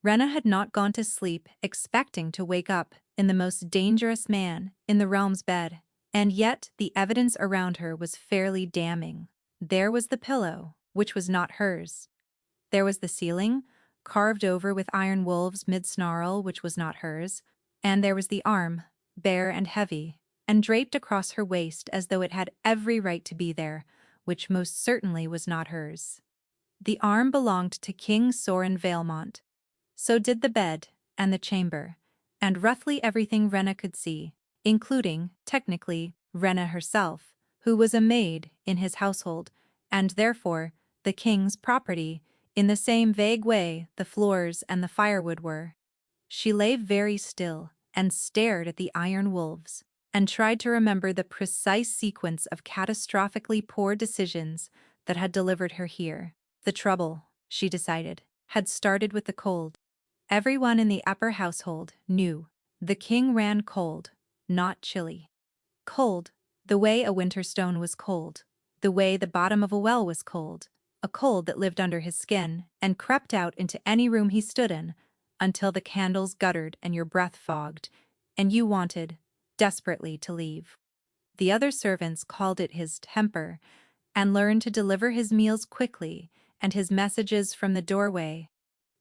Rena had not gone to sleep expecting to wake up in the most dangerous man in the realm's bed, and yet the evidence around her was fairly damning. There was the pillow, which was not hers. There was the ceiling, carved over with iron wolves mid-snarl, which was not hers, and there was the arm, bare and heavy, and draped across her waist as though it had every right to be there, which most certainly was not hers. The arm belonged to King Soren Valemont. So did the bed, and the chamber, and roughly everything Rena could see, including, technically, Rena herself, who was a maid in his household, and therefore, the king's property, in the same vague way the floors and the firewood were. She lay very still and stared at the iron wolves, and tried to remember the precise sequence of catastrophically poor decisions that had delivered her here. The trouble, she decided, had started with the cold. Everyone in the upper household knew the king ran cold, not chilly. Cold, the way a winter stone was cold, the way the bottom of a well was cold, a cold that lived under his skin and crept out into any room he stood in, until the candles guttered and your breath fogged, and you wanted, desperately, to leave. The other servants called it his temper, and learned to deliver his meals quickly and his messages from the doorway.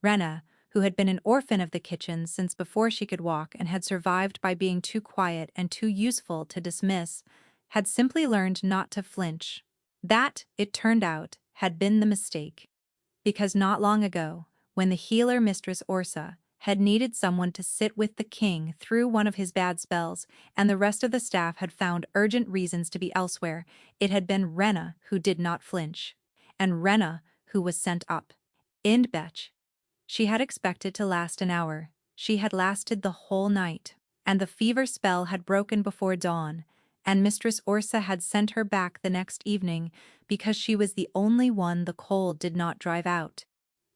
Rena, who had been an orphan of the kitchen since before she could walk and had survived by being too quiet and too useful to dismiss, had simply learned not to flinch. That, it turned out, had been the mistake. Because not long ago, when the healer Mistress Orsa had needed someone to sit with the king through one of his bad spells, and the rest of the staff had found urgent reasons to be elsewhere, it had been Rena who did not flinch. And Rena who was sent up. Indbetch. She had expected to last an hour. She had lasted the whole night, and the fever spell had broken before dawn, and Mistress Orsa had sent her back the next evening because she was the only one the cold did not drive out.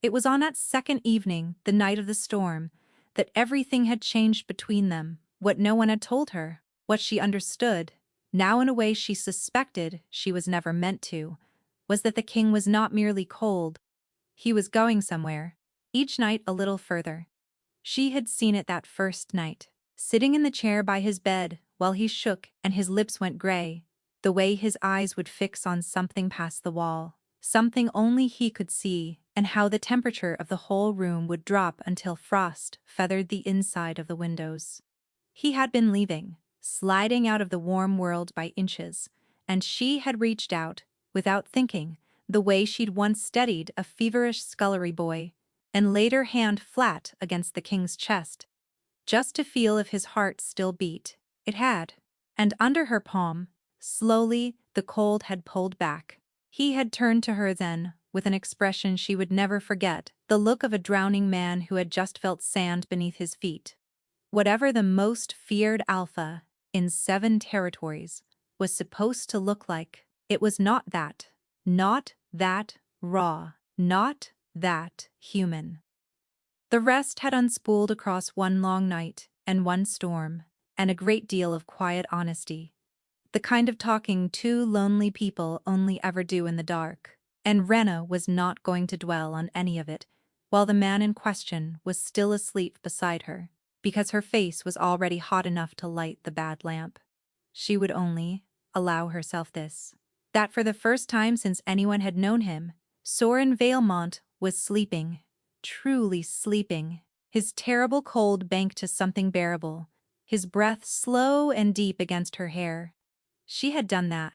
It was on that second evening, the night of the storm, that everything had changed between them, what no one had told her, what she understood, now in a way she suspected she was never meant to, was that the king was not merely cold. He was going somewhere, each night a little further. She had seen it that first night, sitting in the chair by his bed while he shook and his lips went gray, the way his eyes would fix on something past the wall, something only he could see, and how the temperature of the whole room would drop until frost feathered the inside of the windows. He had been leaving, sliding out of the warm world by inches, and she had reached out, without thinking, the way she'd once steadied a feverish scullery boy, and laid her hand flat against the king's chest, just to feel if his heart still beat. It had. And under her palm, slowly, the cold had pulled back. He had turned to her then, with an expression she would never forget, the look of a drowning man who had just felt sand beneath his feet. Whatever the most feared alpha, in 7 territories, was supposed to look like, it was not that. Not that raw. Not that human. The rest had unspooled across one long night and one storm, and a great deal of quiet honesty. The kind of talking two lonely people only ever do in the dark, and Rena was not going to dwell on any of it, while the man in question was still asleep beside her, because her face was already hot enough to light the bad lamp. She would only allow herself this. That for the first time since anyone had known him, Soren Valemont was sleeping, truly sleeping, his terrible cold banked to something bearable, his breath slow and deep against her hair. She had done that.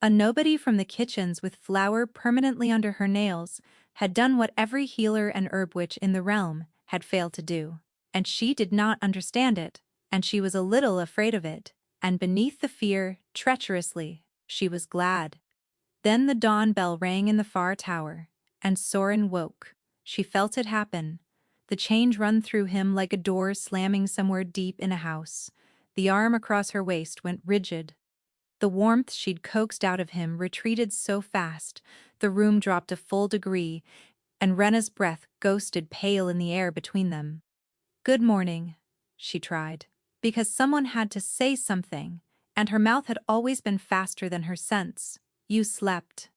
A nobody from the kitchens with flour permanently under her nails had done what every healer and herb witch in the realm had failed to do, and she did not understand it, and she was a little afraid of it, and beneath the fear, treacherously, she was glad. Then the dawn bell rang in the far tower, and Soren woke. She felt it happen, the change run through him like a door slamming somewhere deep in a house. The arm across her waist went rigid. The warmth she'd coaxed out of him retreated so fast, the room dropped a full degree, and Rena's breath ghosted pale in the air between them. "Good morning," she tried, because someone had to say something, and her mouth had always been faster than her sense. "You slept."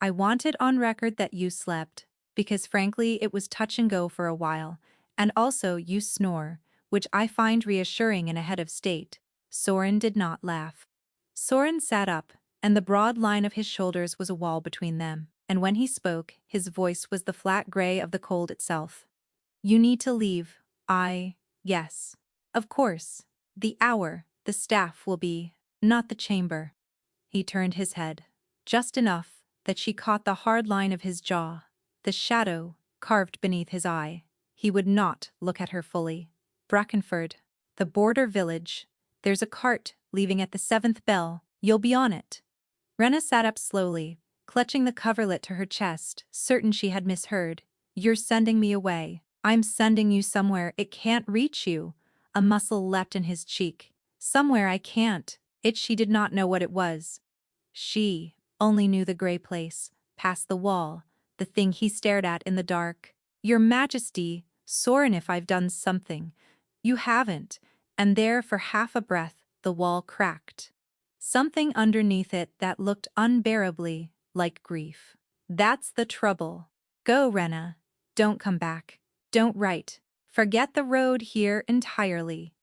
"I want it on record that you slept, because frankly it was touch and go for a while, And also you snore, which I find reassuring in a head of state. Soren did not laugh. Soren sat up, and the broad line of his shoulders was a wall between them, and when he spoke, his voice was the flat gray of the cold itself. You need to leave. Yes. Of course. The hour, the staff will be, not the chamber. He turned his head. Just enough that she caught the hard line of his jaw, the shadow carved beneath his eye. He would not look at her fully. Brackenford, the border village. There's a cart leaving at the 7th bell. You'll be on it. Rena sat up slowly, clutching the coverlet to her chest, certain she had misheard. You're sending me away. I'm sending you somewhere it can't reach you. A muscle leapt in his cheek. Somewhere I can't. She did not know what it was. She only knew the gray place, past the wall, the thing he stared at in the dark. Your Majesty, Soren, if I've done something. You haven't. And there, for half a breath, the wall cracked. Something underneath it that looked unbearably like grief. That's the trouble. Go, Rena. Don't come back. Don't write. Forget the road here entirely.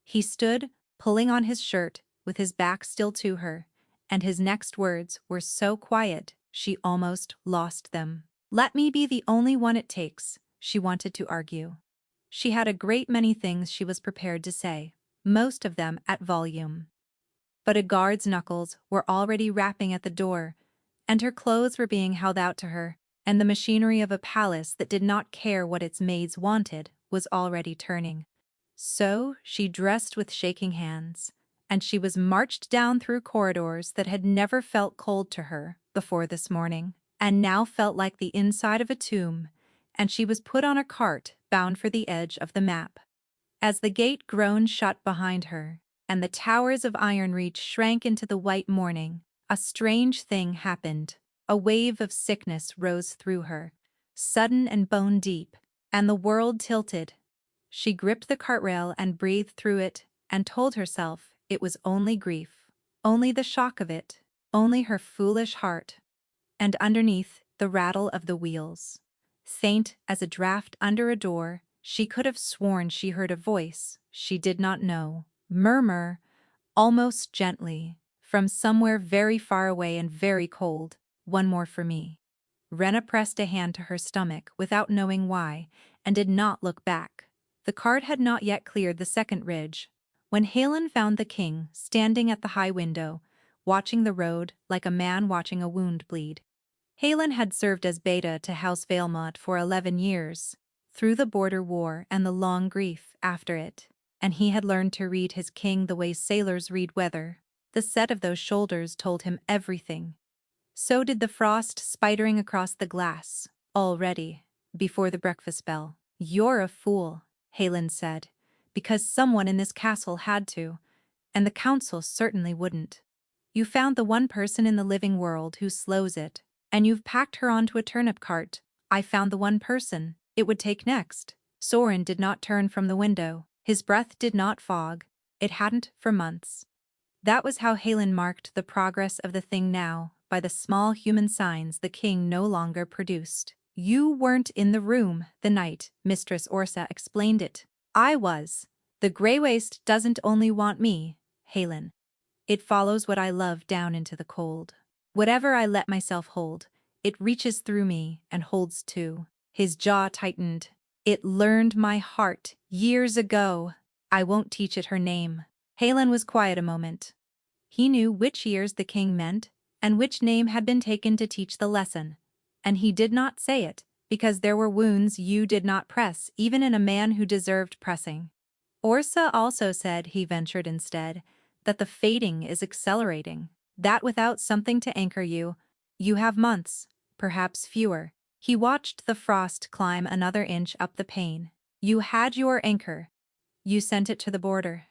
He stood, pulling on his shirt, with his back still to her, and his next words were so quiet she almost lost them. Let me be the only one it takes, she wanted to argue. She had a great many things she was prepared to say, most of them at volume. But a guard's knuckles were already rapping at the door, and her clothes were being held out to her, and the machinery of a palace that did not care what its maids wanted was already turning. So she dressed with shaking hands, and she was marched down through corridors that had never felt cold to her before this morning, and now felt like the inside of a tomb, and she was put on a cart bound for the edge of the map. As the gate groaned shut behind her, and the towers of Ironreach shrank into the white morning, a strange thing happened. A wave of sickness rose through her, sudden and bone-deep, and the world tilted. She gripped the cartrail and breathed through it, and told herself it was only grief, only the shock of it, only her foolish heart. And underneath, the rattle of the wheels. Faint as a draft under a door, she could have sworn she heard a voice she did not know, murmur, almost gently, from somewhere very far away and very cold, one more for me. Rena pressed a hand to her stomach without knowing why, and did not look back. The cart had not yet cleared the second ridge, when Halen found the king standing at the high window, watching the road like a man watching a wound bleed. Halen had served as beta to House Valemont for 11 years, through the border war and the long grief after it, and he had learned to read his king the way sailors read weather. The set of those shoulders told him everything. So did the frost spidering across the glass, already, before the breakfast bell. You're a fool, Halen said, because someone in this castle had to, and the council certainly wouldn't. You found the one person in the living world who slows it, and you've packed her onto a turnip cart. I found the one person it would take next. Soren did not turn from the window. His breath did not fog. It hadn't for months. That was how Halen marked the progress of the thing now, by the small human signs the king no longer produced. You weren't in the room the night Mistress Orsa explained it. I was. The Grey Waste doesn't only want me, Halen. It follows what I love down into the cold. Whatever I let myself hold, it reaches through me and holds too. His jaw tightened. It learned my heart years ago. I won't teach it her name. Halen was quiet a moment. He knew which years the king meant, and which name had been taken to teach the lesson. And he did not say it, because there were wounds you did not press, even in a man who deserved pressing. Orsa also said, he ventured instead, that the fading is accelerating, that without something to anchor you, you have months, perhaps fewer. He watched the frost climb another inch up the pane. You had your anchor. You sent it to the border.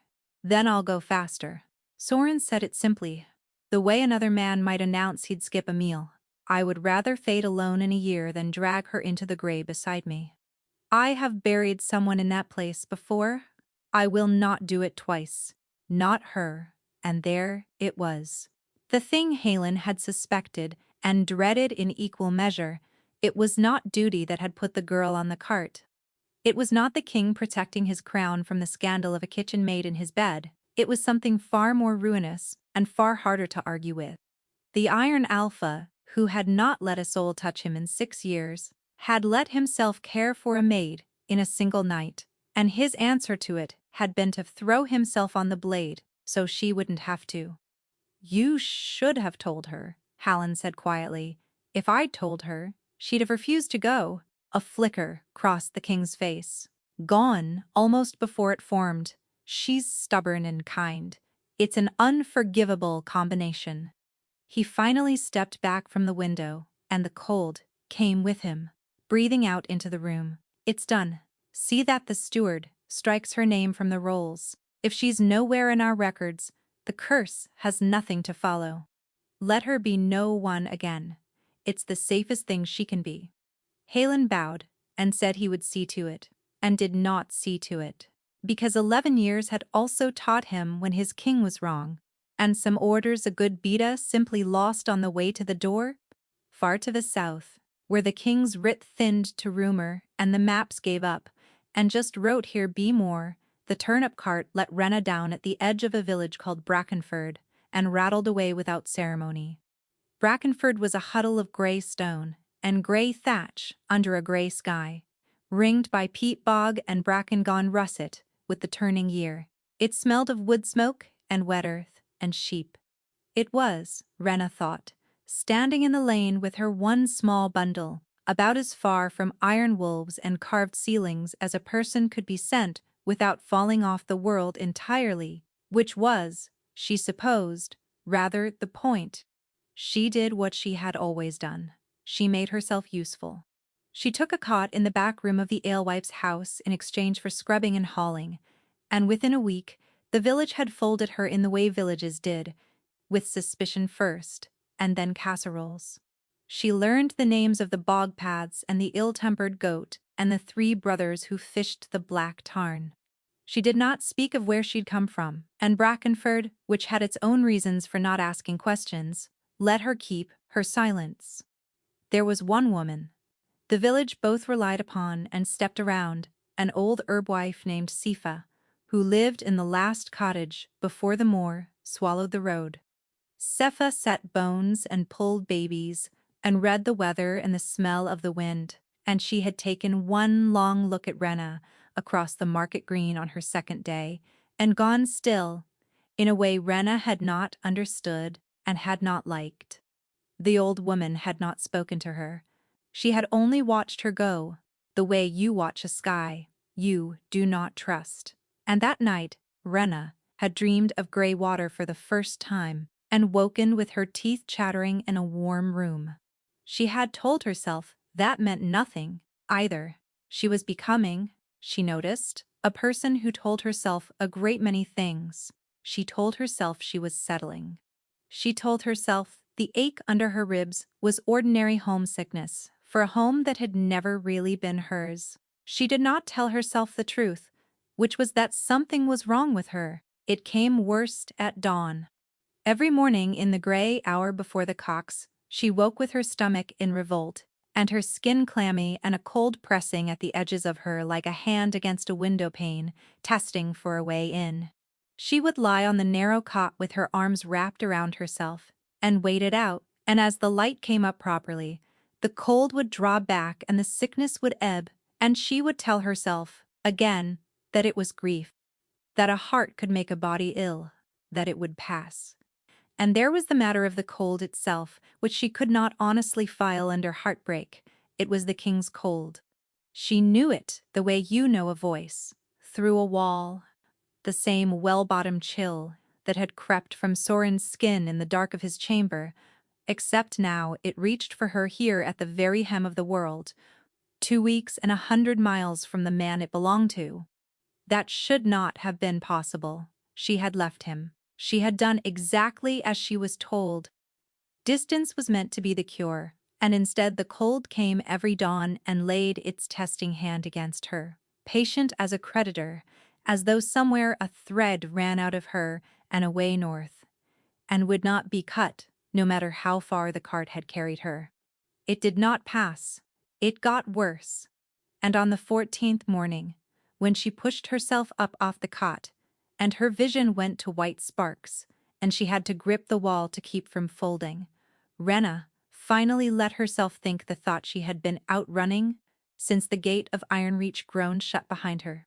Then I'll go faster. Soren said it simply, the way another man might announce he'd skip a meal. I would rather fade alone in a year than drag her into the grave beside me. I have buried someone in that place before. I will not do it twice. Not her. And there it was. The thing Halen had suspected and dreaded in equal measure. It was not duty that had put the girl on the cart. It was not the king protecting his crown from the scandal of a kitchen maid in his bed. It was something far more ruinous and far harder to argue with. The Iron Alpha, who had not let a soul touch him in 6 years, had let himself care for a maid in a single night, and his answer to it had been to throw himself on the blade so she wouldn't have to. "You should have told her," Hallen said quietly. "If I'd told her, she'd have refused to go." A flicker crossed the king's face. Gone, almost before it formed. She's stubborn and kind. It's an unforgivable combination. He finally stepped back from the window, and the cold came with him, breathing out into the room. "It's done. See that the steward strikes her name from the rolls. If she's nowhere in our records, the curse has nothing to follow. Let her be no one again. It's the safest thing she can be." Halen bowed and said he would see to it, and did not see to it. Because 11 years had also taught him when his king was wrong, and some orders a good beta simply lost on the way to the door. Far to the south, where the king's writ thinned to rumor and the maps gave up, and just wrote "Here be more," the turnip cart let Renna down at the edge of a village called Brackenford, and rattled away without ceremony. Brackenford was a huddle of grey stone and grey thatch under a grey sky, ringed by peat bog and bracken gone russet with the turning year. It smelled of wood smoke and wet earth and sheep. It was, Renna thought, standing in the lane with her one small bundle, about as far from iron wolves and carved ceilings as a person could be sent without falling off the world entirely, which was, she supposed, rather the point. She did what she had always done. She made herself useful. She took a cot in the back room of the alewife's house in exchange for scrubbing and hauling, and within a week the village had folded her in the way villages did, with suspicion first, and then casseroles. She learned the names of the bog paths and the ill-tempered goat and the 3 brothers who fished the black tarn. She did not speak of where she'd come from, and Brackenford, which had its own reasons for not asking questions, let her keep her silence. There was one woman the village both relied upon and stepped around, an old herbwife named Sifa, who lived in the last cottage before the moor swallowed the road. Sifa set bones and pulled babies and read the weather and the smell of the wind, and she had taken one long look at Renna across the market green on her second day and gone still, in a way Renna had not understood and had not liked. The old woman had not spoken to her. She had only watched her go, the way you watch a sky you do not trust. And that night, Renna had dreamed of grey water for the first time and woken with her teeth chattering in a warm room. She had told herself that meant nothing, either. She was becoming, she noticed, a person who told herself a great many things. She told herself she was settling. She told herself the ache under her ribs was ordinary homesickness for a home that had never really been hers. She did not tell herself the truth, which was that something was wrong with her. It came worst at dawn. Every morning in the grey hour before the cocks, she woke with her stomach in revolt, and her skin clammy and a cold pressing at the edges of her like a hand against a window pane, testing for a way in. She would lie on the narrow cot with her arms wrapped around herself, and wait it out, and as the light came up properly, the cold would draw back and the sickness would ebb, and she would tell herself, again, that it was grief, that a heart could make a body ill, that it would pass. And there was the matter of the cold itself, which she could not honestly file under heartbreak. It was the king's cold. She knew it the way you know a voice, through a wall, the same well-bottomed chill that had crept from Soren's skin in the dark of his chamber, except now it reached for her here at the very hem of the world, 2 weeks and 100 miles from the man it belonged to. That should not have been possible. She had left him. She had done exactly as she was told. Distance was meant to be the cure, and instead the cold came every dawn and laid its testing hand against her, patient as a creditor, as though somewhere a thread ran out of her and away north, and would not be cut, no matter how far the cart had carried her. It did not pass. It got worse. And on the 14th morning, when she pushed herself up off the cot, and her vision went to white sparks, and she had to grip the wall to keep from folding, Rena finally let herself think the thought she had been outrunning since the gate of Ironreach groaned shut behind her.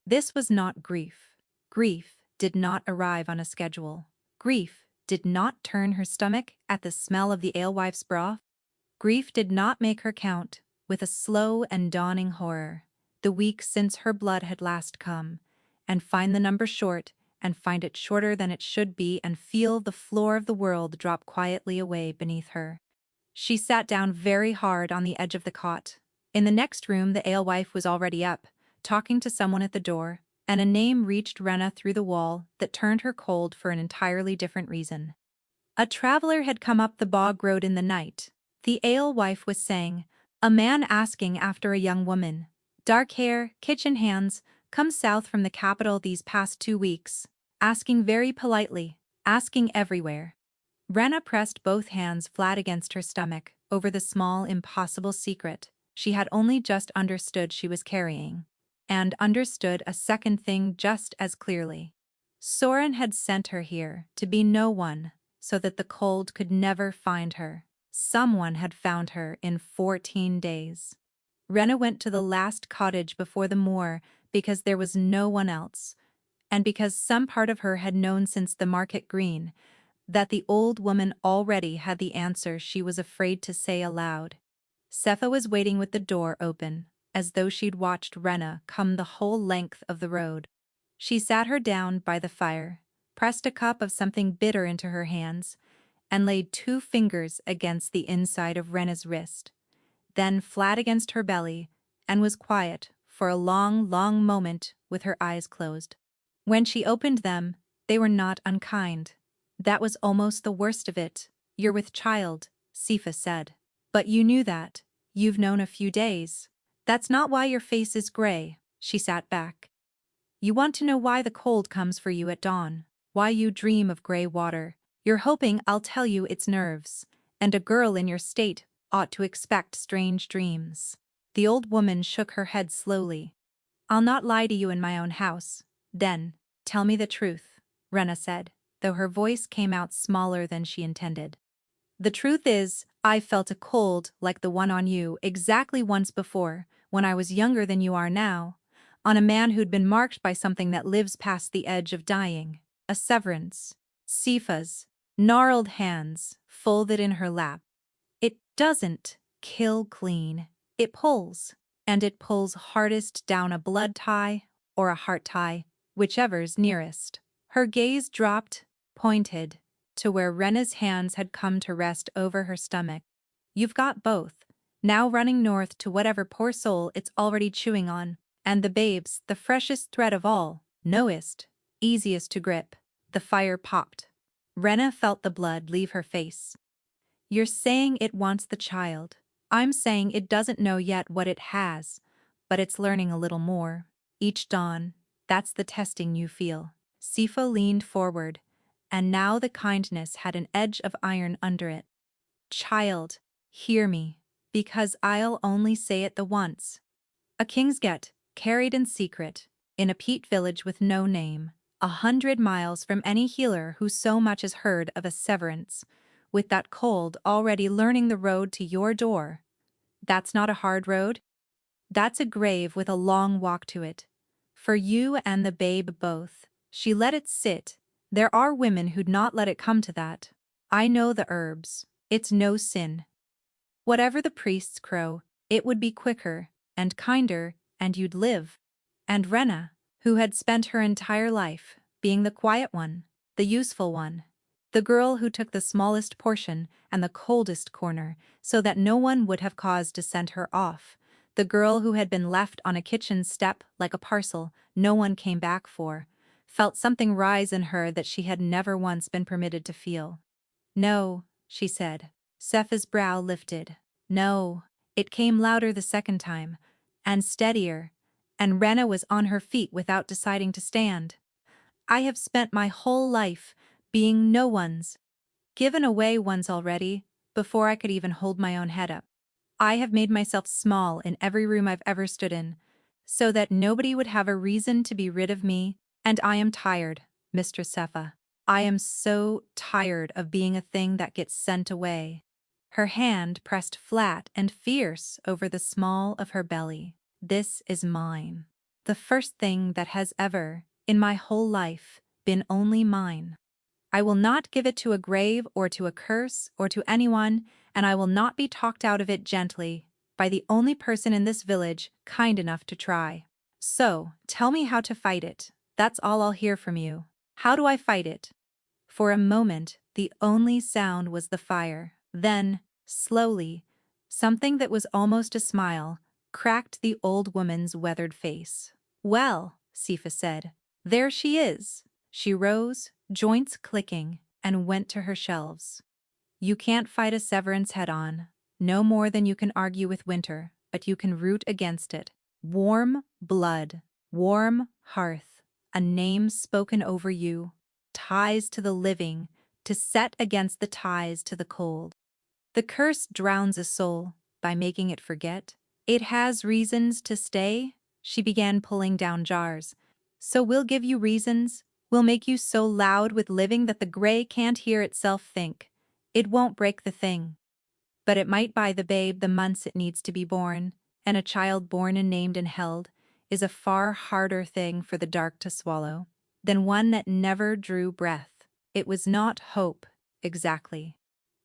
This was not grief. Grief did not arrive on a schedule. Grief did not turn her stomach at the smell of the alewife's broth. Grief did not make her count, with a slow and dawning horror, the weeks since her blood had last come, and find the number short, and find it shorter than it should be, and feel the floor of the world drop quietly away beneath her. She sat down very hard on the edge of the cot. In the next room the alewife was already up, talking to someone at the door, and a name reached Rena through the wall that turned her cold for an entirely different reason. A traveler had come up the bog road in the night. The alewife was saying, a man asking after a young woman. Dark hair, kitchen hands, come south from the capital these past 2 weeks. Asking very politely, asking everywhere. Rena pressed both hands flat against her stomach over the small, impossible secret she had only just understood she was carrying, and understood a second thing just as clearly. Soren had sent her here to be no one, so that the cold could never find her. Someone had found her in 14 days. Rena went to the last cottage before the moor because there was no one else, and because some part of her had known since the market green that the old woman already had the answer she was afraid to say aloud. Sepha was waiting with the door open, as though she'd watched Rena come the whole length of the road. She sat her down by the fire, pressed a cup of something bitter into her hands, and laid 2 fingers against the inside of Rena's wrist, then flat against her belly, and was quiet for a long, long moment with her eyes closed. When she opened them, they were not unkind. That was almost the worst of it. You're with child, Sepha said. But you knew that. You've known a few days. That's not why your face is gray. She sat back. You want to know why the cold comes for you at dawn, why you dream of gray water. You're hoping I'll tell you it's nerves, and a girl in your state ought to expect strange dreams. The old woman shook her head slowly. I'll not lie to you in my own house. Then, tell me the truth, Rena said, though her voice came out smaller than she intended. The truth is, I felt a cold like the one on you exactly once before, when I was younger than you are now, on a man who'd been marked by something that lives past the edge of dying, a severance. Sepha's gnarled hands folded in her lap. It doesn't kill clean, it pulls, and it pulls hardest down a blood tie or a heart tie, whichever's nearest. Her gaze dropped, pointed, to where Rena's hands had come to rest over her stomach. You've got both, now running north to whatever poor soul it's already chewing on, and the babe's the freshest thread of all, knowest, easiest to grip. The fire popped. Rena felt the blood leave her face. You're saying it wants the child. I'm saying it doesn't know yet what it has, but it's learning a little more. Each dawn, that's the testing you feel. Sepha leaned forward, and now the kindness had an edge of iron under it. Child, hear me, because I'll only say it the once. A king's get carried in secret, in a peat village with no name, 100 miles from any healer who so much as heard of a severance, with that cold already learning the road to your door. That's not a hard road. That's a grave with a long walk to it. For you and the babe both. She let it sit. There are women who'd not let it come to that. I know the herbs. It's no sin. Whatever the priests crow, it would be quicker and kinder, and you'd live. And Rena, who had spent her entire life being the quiet one, the useful one, the girl who took the smallest portion and the coldest corner so that no one would have cause to send her off, the girl who had been left on a kitchen step like a parcel no one came back for, felt something rise in her that she had never once been permitted to feel. No, she said. Sepha's brow lifted. No. It came louder the second time, and steadier, and Rena was on her feet without deciding to stand. I have spent my whole life being no one's, given away once already, before I could even hold my own head up. I have made myself small in every room I've ever stood in, so that nobody would have a reason to be rid of me, and I am tired, Mistress Sepha. I am so tired of being a thing that gets sent away. Her hand pressed flat and fierce over the small of her belly. This is mine. The first thing that has ever, in my whole life, been only mine. I will not give it to a grave or to a curse or to anyone, and I will not be talked out of it gently by the only person in this village kind enough to try. So, tell me how to fight it. That's all I'll hear from you. How do I fight it? For a moment, the only sound was the fire. Then, slowly, something that was almost a smile cracked the old woman's weathered face. Well, Sepha said, there she is. She rose, joints clicking, and went to her shelves. You can't fight a severance head-on, no more than you can argue with winter, but you can root against it. Warm blood, warm hearth, a name spoken over you, ties to the living, to set against the ties to the cold. The curse drowns a soul by making it forget. It has reasons to stay. She began pulling down jars. So we'll give you reasons. We'll make you so loud with living that the gray can't hear itself think. It won't break the thing. But it might buy the babe the months it needs to be born, and a child born and named and held is a far harder thing for the dark to swallow than one that never drew breath. It was not hope, exactly.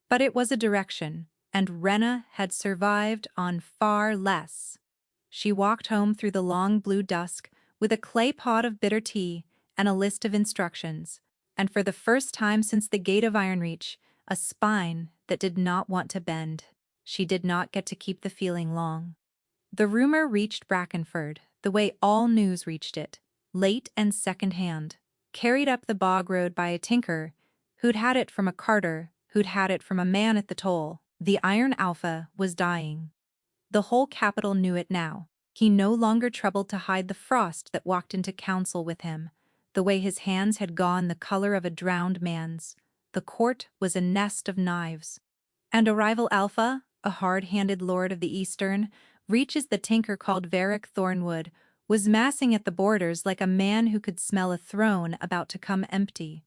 But it was a direction, and Rena had survived on far less. She walked home through the long blue dusk with a clay pot of bitter tea and a list of instructions, and for the first time since the gate of Ironreach, a spine that did not want to bend. She did not get to keep the feeling long. The rumor reached Brackenford the way all news reached it, late and second-hand, carried up the bog road by a tinker who'd had it from a carter who'd had it from a man at the toll. The Iron Alpha was dying. The whole capital knew it now. He no longer troubled to hide the frost that walked into council with him, the way his hands had gone the color of a drowned man's. The court was a nest of knives. And a rival Alpha, a hard-handed lord of the Eastern, reaches the tinker called Varric Thornwood, was massing at the borders like a man who could smell a throne about to come empty.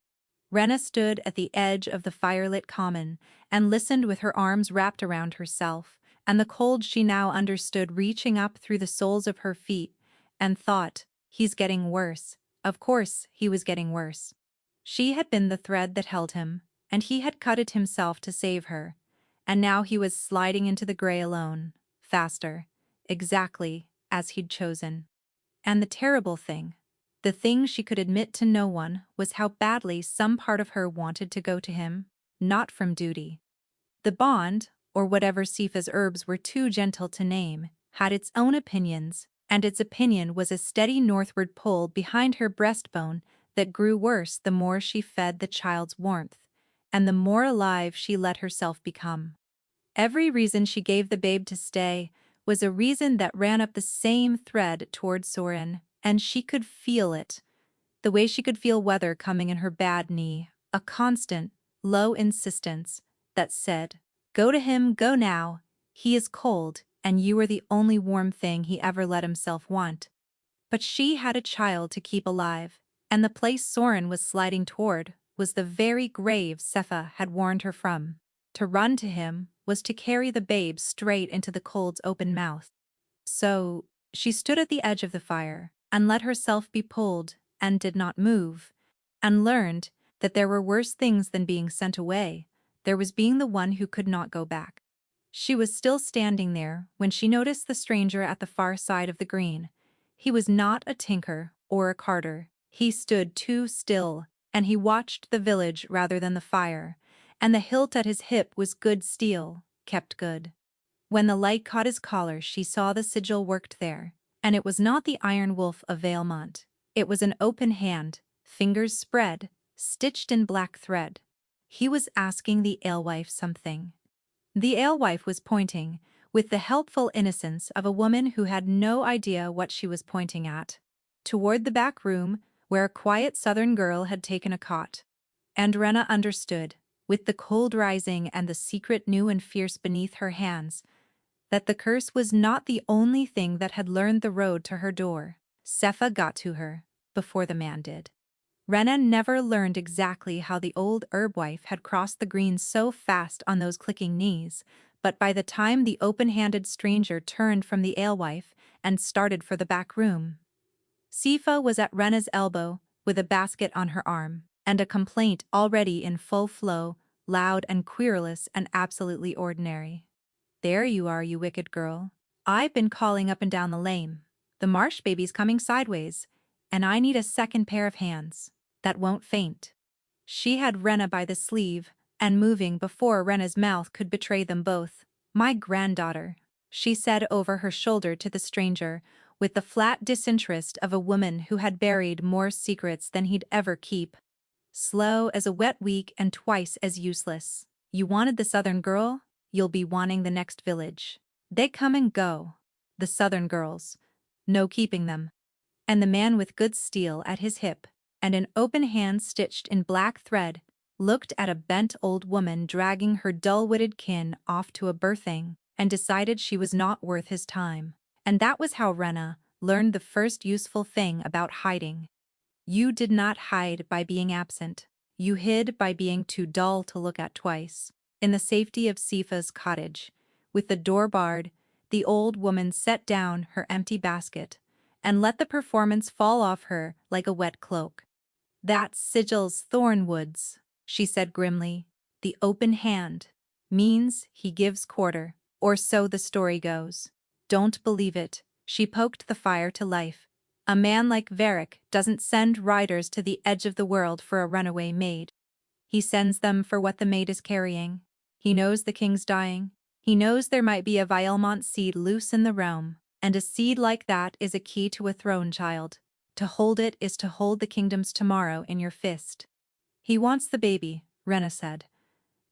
Rena stood at the edge of the firelit common and listened with her arms wrapped around herself, and the cold she now understood reaching up through the soles of her feet, and thought, he's getting worse. Of course, he was getting worse. She had been the thread that held him, and he had cut it himself to save her, and now he was sliding into the gray alone, faster, exactly as he'd chosen. And the terrible thing, the thing she could admit to no one, was how badly some part of her wanted to go to him, not from duty. The bond, or whatever Sepha's herbs were too gentle to name, had its own opinions, and its opinion was a steady northward pull behind her breastbone that grew worse the more she fed the child's warmth, and the more alive she let herself become. Every reason she gave the babe to stay was a reason that ran up the same thread toward Soren, and she could feel it, the way she could feel weather coming in her bad knee, a constant, low insistence that said, "Go to him, go now. He is cold, and you are the only warm thing he ever let himself want." But she had a child to keep alive, and the place Soren was sliding toward was the very grave Sepha had warned her from. To run to him was to carry the babe straight into the cold's open mouth. So, she stood at the edge of the fire, and let herself be pulled, and did not move, and learned that there were worse things than being sent away. There was being the one who could not go back. She was still standing there when she noticed the stranger at the far side of the green. He was not a tinker or a carter. He stood too still, and he watched the village rather than the fire, and the hilt at his hip was good steel, kept good. When the light caught his collar, she saw the sigil worked there, and it was not the Iron Wolf of Valemont. It was an open hand, fingers spread, stitched in black thread. He was asking the alewife something. The alewife was pointing, with the helpful innocence of a woman who had no idea what she was pointing at, toward the back room where a quiet southern girl had taken a cot. And Rena understood, with the cold rising and the secret new and fierce beneath her hands, that the curse was not the only thing that had learned the road to her door. Sepha got to her before the man did. Rena never learned exactly how the old herb wife had crossed the green so fast on those clicking knees, but by the time the open-handed stranger turned from the alewife and started for the back room, Sepha was at Rena's elbow with a basket on her arm, and a complaint already in full flow, loud and querulous and absolutely ordinary. "There you are, you wicked girl. I've been calling up and down the lane. The marsh baby's coming sideways, and I need a second pair of hands that won't faint." She had Rena by the sleeve, and moving before Rena's mouth could betray them both. "My granddaughter," she said over her shoulder to the stranger, with the flat disinterest of a woman who had buried more secrets than he'd ever keep. "Slow as a wet week and twice as useless. You wanted the southern girl? You'll be wanting the next village. They come and go. The southern girls. No keeping them." And the man with good steel at his hip, and an open hand stitched in black thread, looked at a bent old woman dragging her dull-witted kin off to a birthing, and decided she was not worth his time. And that was how Rena learned the first useful thing about hiding. You did not hide by being absent. You hid by being too dull to look at twice. In the safety of Sepha's cottage, with the door barred, the old woman set down her empty basket and let the performance fall off her like a wet cloak. "That's Sigil's Thornwoods," she said grimly. "The open hand means he gives quarter, or so the story goes. Don't believe it." She poked the fire to life. "A man like Varric doesn't send riders to the edge of the world for a runaway maid. He sends them for what the maid is carrying. He knows the king's dying. He knows there might be a Violmont seed loose in the realm, and a seed like that is a key to a throne, child. To hold it is to hold the kingdom's tomorrow in your fist." "He wants the baby," Rena said.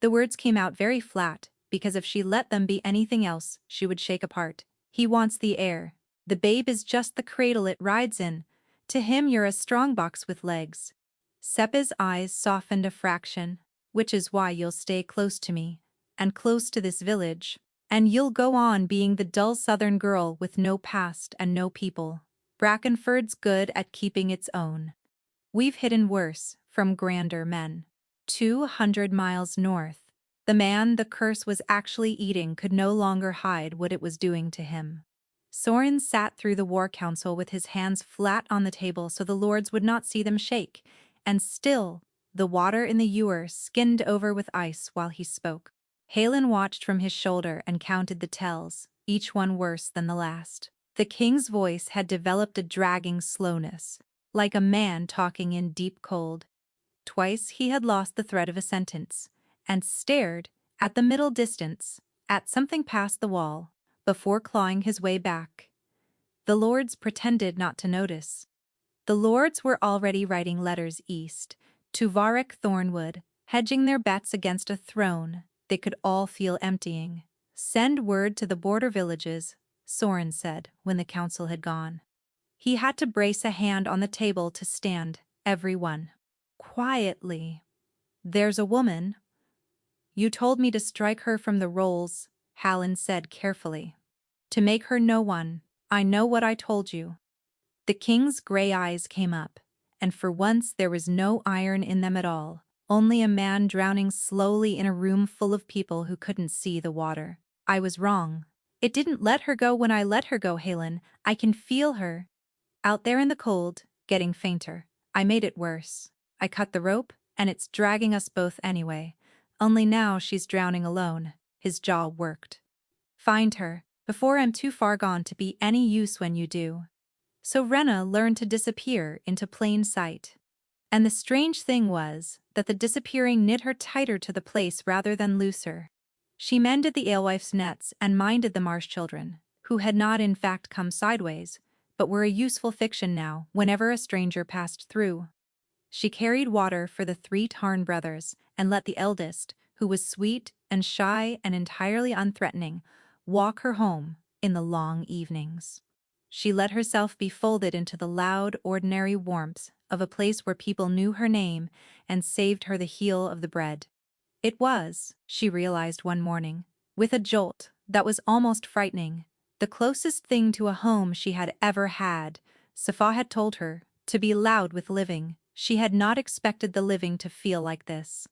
The words came out very flat, because if she let them be anything else, she would shake apart. "He wants the heir. The babe is just the cradle it rides in. To him you're a strongbox with legs." Seppa's eyes softened a fraction. "Which is why you'll stay close to me, and close to this village, and you'll go on being the dull southern girl with no past and no people. Brackenford's good at keeping its own. We've hidden worse from grander men. 200 miles north, the man the curse was actually eating could no longer hide what it was doing to him." Soren sat through the war council with his hands flat on the table so the lords would not see them shake, and still, the water in the ewer skinned over with ice while he spoke. Halen watched from his shoulder and counted the tells, each one worse than the last. The king's voice had developed a dragging slowness, like a man talking in deep cold. Twice he had lost the thread of a sentence, and stared, at the middle distance, at something past the wall, before clawing his way back. The lords pretended not to notice. The lords were already writing letters east, to Varric Thornwood, hedging their bets against a throne they could all feel emptying. "Send word to the border villages," Soren said when the council had gone. He had to brace a hand on the table to stand, everyone. "Quietly. There's a woman." "You told me to strike her from the rolls," Hallen said carefully. "To make her no one. I know what I told you." The king's gray eyes came up, and for once there was no iron in them at all, only a man drowning slowly in a room full of people who couldn't see the water. "I was wrong. It didn't let her go when I let her go, Halen. I can feel her. Out there in the cold, getting fainter. I made it worse. I cut the rope, and it's dragging us both anyway. Only now she's drowning alone." His jaw worked. "Find her, before I'm too far gone to be any use when you do." So Rena learned to disappear into plain sight. And the strange thing was that the disappearing knit her tighter to the place rather than looser. She mended the alewife's nets and minded the marsh children, who had not in fact come sideways, but were a useful fiction now whenever a stranger passed through. She carried water for the 3 Tarn brothers and let the eldest, who was sweet and shy and entirely unthreatening, walk her home in the long evenings. She let herself be folded into the loud, ordinary warmth of a place where people knew her name and saved her the heel of the bread. It was, she realized one morning, with a jolt, that was almost frightening. The closest thing to a home she had ever had. Safa had told her to be loud with living. She had not expected the living to feel like this.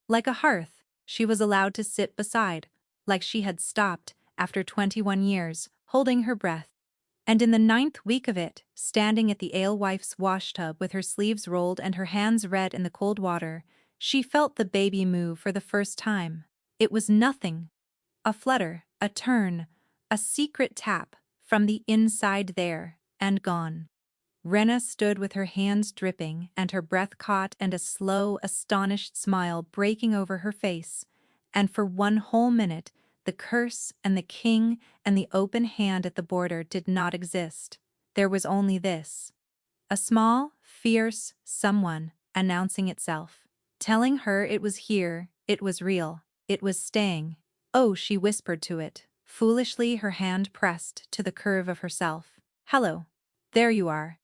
Like a hearth, she was allowed to sit beside, like she had stopped, after 21 years, holding her breath. And in the 9th week of it, standing at the alewife's washtub with her sleeves rolled and her hands red in the cold water, she felt the baby move for the first time. It was nothing. A flutter, a turn, a secret tap, from the inside there, and gone. Rena stood with her hands dripping and her breath caught and a slow, astonished smile breaking over her face. And for one whole minute, the curse and the king and the open hand at the border did not exist. There was only this. A small, fierce someone announcing itself. Telling her it was here, it was real, it was staying. Oh, she whispered to it, foolishly her hand pressed to the curve of herself. Hello. There you are.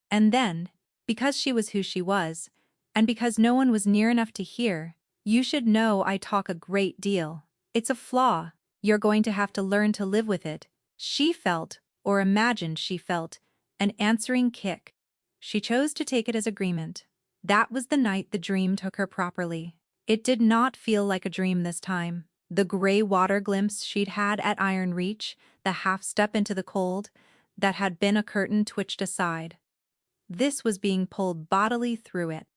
And then, because she was who she was, and because no one was near enough to hear, you should know I talk a great deal. It's a flaw. You're going to have to learn to live with it. She felt, or imagined she felt, an answering kick. She chose to take it as agreement. That was the night the dream took her properly. It did not feel like a dream this time. The gray water glimpse she'd had at Iron Reach, the half step into the cold, that had been a curtain twitched aside. This was being pulled bodily through it.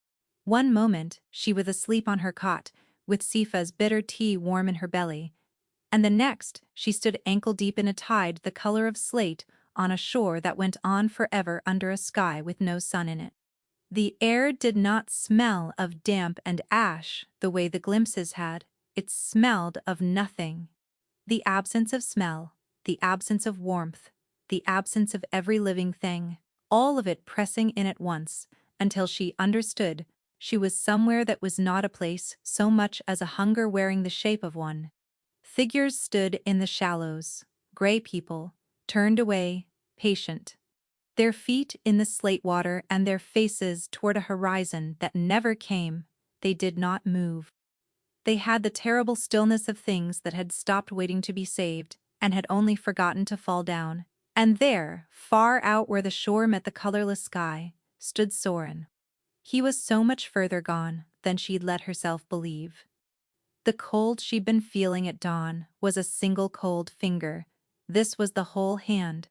One moment, she was asleep on her cot, with Sifa's bitter tea warm in her belly, and the next, she stood ankle-deep in a tide the color of slate on a shore that went on forever under a sky with no sun in it. The air did not smell of damp and ash the way the glimpses had. It smelled of nothing. The absence of smell, the absence of warmth, the absence of every living thing, all of it pressing in at once, until she understood she was somewhere that was not a place so much as a hunger wearing the shape of one. Figures stood in the shallows, gray people, turned away, patient. Their feet in the slate water and their faces toward a horizon that never came, they did not move. They had the terrible stillness of things that had stopped waiting to be saved and had only forgotten to fall down. And there, far out where the shore met the colorless sky, stood Soren. He was so much further gone than she'd let herself believe. The cold she'd been feeling at dawn was a single cold finger. This was the whole hand.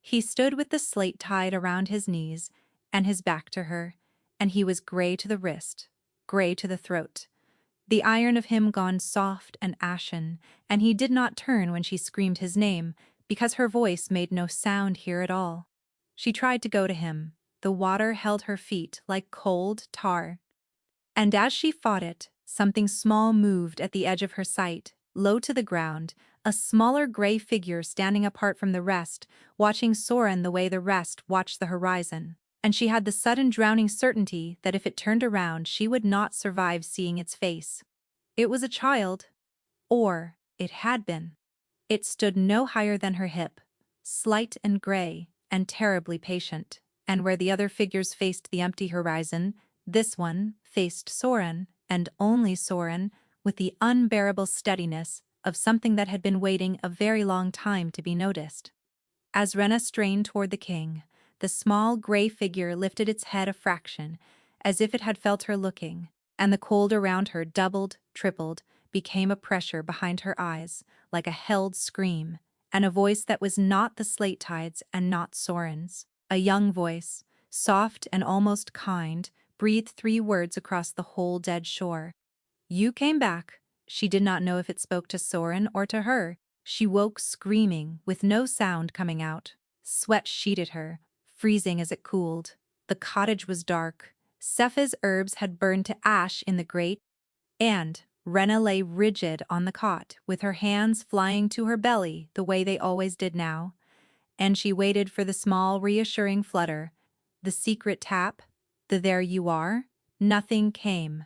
He stood with the slate tied around his knees and his back to her, and he was gray to the wrist, gray to the throat. The iron of him gone soft and ashen, and he did not turn when she screamed his name, because her voice made no sound here at all. She tried to go to him. The water held her feet like cold tar. And as she fought it, something small moved at the edge of her sight, low to the ground, a smaller gray figure standing apart from the rest, watching Soren the way the rest watched the horizon. And she had the sudden drowning certainty that if it turned around she would not survive seeing its face. It was a child. Or it had been. It stood no higher than her hip, slight and gray, and terribly patient. And where the other figures faced the empty horizon, this one faced Soren, and only Soren, with the unbearable steadiness of something that had been waiting a very long time to be noticed. As Rena strained toward the king, the small gray figure lifted its head a fraction, as if it had felt her looking, and the cold around her doubled, tripled, became a pressure behind her eyes, like a held scream, and a voice that was not the slate tide's and not Soren's. A young voice, soft and almost kind, breathed 3 words across the whole dead shore. You came back. She did not know if it spoke to Soren or to her. She woke screaming, with no sound coming out. Sweat sheeted her, freezing as it cooled. The cottage was dark. Sepha's herbs had burned to ash in the grate, and Rena lay rigid on the cot, with her hands flying to her belly the way they always did now. And she waited for the small, reassuring flutter, the secret tap, the there you are. Nothing came.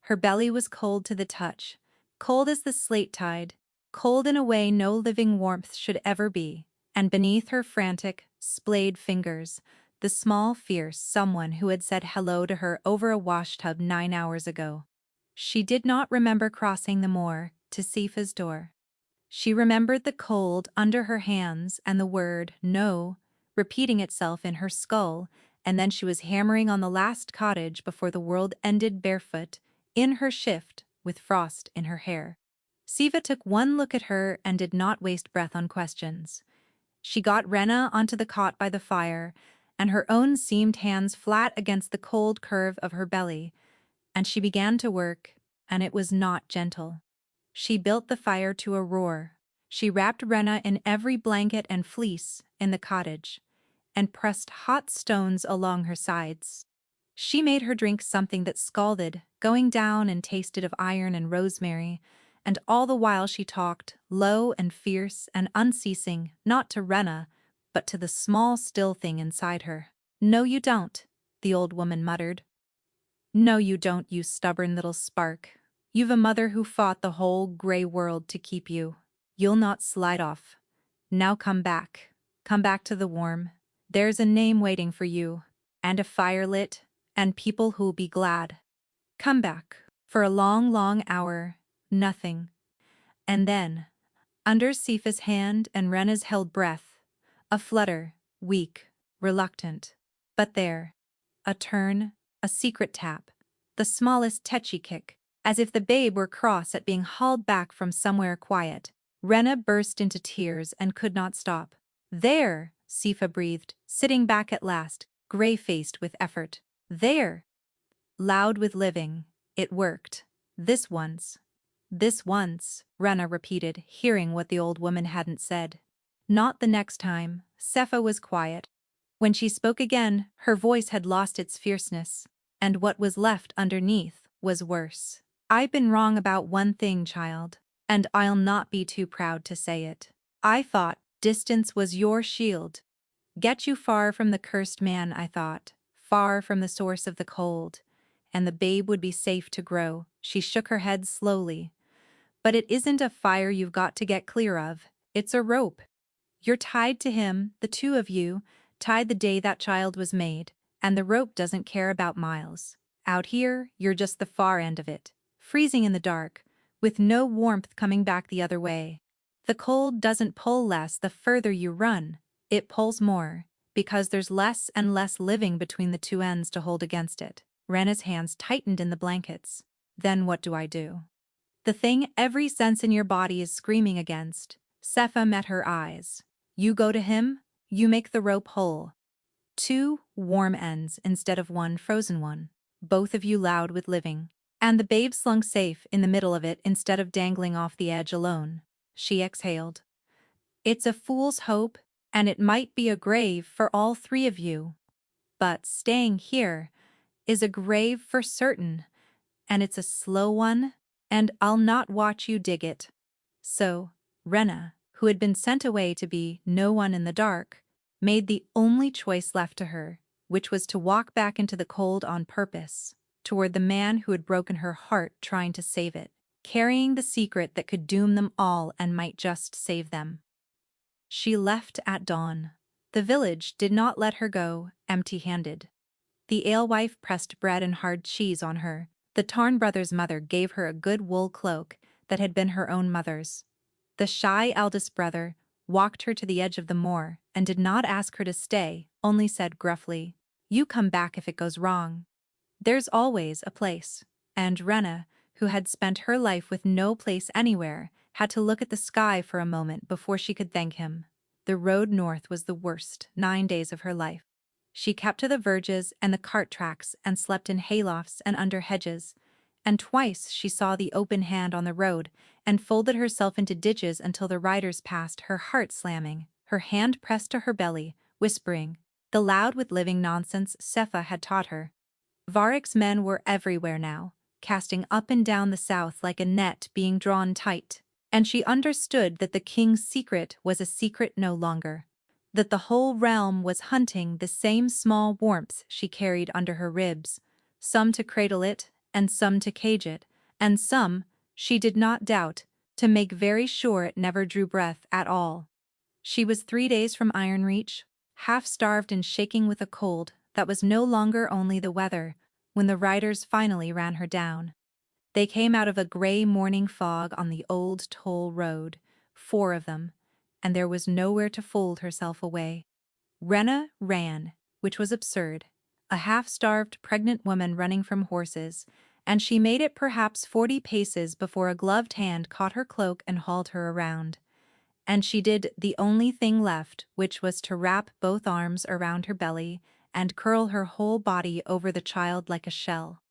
Her belly was cold to the touch, cold as the slate tide, cold in a way no living warmth should ever be, and beneath her frantic, splayed fingers, the small, fierce someone who had said hello to her over a washtub 9 hours ago. She did not remember crossing the moor to Sifa's door. She remembered the cold under her hands and the word no repeating itself in her skull, and then she was hammering on the last cottage before the world ended barefoot, in her shift, with frost in her hair. Siva took one look at her and did not waste breath on questions. She got Rena onto the cot by the fire, and her own seamed hands flat against the cold curve of her belly, and she began to work, and it was not gentle. She built the fire to a roar. She wrapped Rena in every blanket and fleece in the cottage, and pressed hot stones along her sides. She made her drink something that scalded, going down and tasted of iron and rosemary, and all the while she talked, low and fierce and unceasing, not to Rena, but to the small still thing inside her. "No you don't," the old woman muttered. "No you don't, you stubborn little spark. You've a mother who fought the whole gray world to keep you. You'll not slide off. Now come back. Come back to the warm. There's a name waiting for you, and a fire lit, and people who'll be glad. Come back." For a long, long hour, nothing. And then, under Sifa's hand and Rena's held breath, a flutter, weak, reluctant. But there, a turn, a secret tap, the smallest tetchy kick, as if the babe were cross at being hauled back from somewhere quiet. Rena burst into tears and could not stop. "There," Sifa breathed, sitting back at last, gray-faced with effort. "There." Loud with living, it worked. This once, Rena repeated, hearing what the old woman hadn't said. Not the next time. Sefa was quiet. When she spoke again, her voice had lost its fierceness, and what was left underneath was worse. "I've been wrong about one thing, child, and I'll not be too proud to say it. I thought distance was your shield. Get you far from the cursed man, I thought, far from the source of the cold, and the babe would be safe to grow." She shook her head slowly. "But it isn't a fire you've got to get clear of, it's a rope. You're tied to him, the two of you, tied the day that child was made, and the rope doesn't care about miles. Out here, you're just the far end of it, freezing in the dark, with no warmth coming back the other way. The cold doesn't pull less the further you run, it pulls more, because there's less and less living between the two ends to hold against it." Rena's hands tightened in the blankets. "Then what do I do?" "The thing every sense in your body is screaming against." Sefa met her eyes. "You go to him, you make the rope whole. 2 warm ends instead of 1 frozen one. Both of you loud with living. And the babe slung safe in the middle of it instead of dangling off the edge alone." She exhaled. "It's a fool's hope, and it might be a grave for all 3 of you. But staying here is a grave for certain, and it's a slow one, and I'll not watch you dig it." So, Rena, who had been sent away to be no one in the dark, made the only choice left to her, which was to walk back into the cold on purpose, toward the man who had broken her heart trying to save it, carrying the secret that could doom them all and might just save them. She left at dawn. The village did not let her go empty-handed. The alewife pressed bread and hard cheese on her. The Tarn brothers' mother gave her a good wool cloak that had been her own mother's. The shy eldest brother walked her to the edge of the moor and did not ask her to stay, only said gruffly, "You come back if it goes wrong. There's always a place." And Rena, who had spent her life with no place anywhere, had to look at the sky for a moment before she could thank him. The road north was the worst 9 days of her life. She kept to the verges and the cart tracks and slept in haylofts and under hedges, and twice she saw the open hand on the road and folded herself into ditches until the riders passed, her heart slamming, her hand pressed to her belly, whispering the loud with living nonsense Sefa had taught her. Varrick's men were everywhere now, casting up and down the south like a net being drawn tight, and she understood that the king's secret was a secret no longer, that the whole realm was hunting the same small warmths she carried under her ribs, some to cradle it and some to cage it, and some, she did not doubt, to make very sure it never drew breath at all. She was 3 days from Iron Reach, half-starved and shaking with a cold that was no longer only the weather, when the riders finally ran her down. They came out of a gray morning fog on the old toll road, 4 of them, and there was nowhere to fold herself away. Rena ran, which was absurd, a half-starved pregnant woman running from horses, and she made it perhaps 40 paces before a gloved hand caught her cloak and hauled her around. And she did the only thing left, which was to wrap both arms around her belly and curl her whole body over the child like a shell.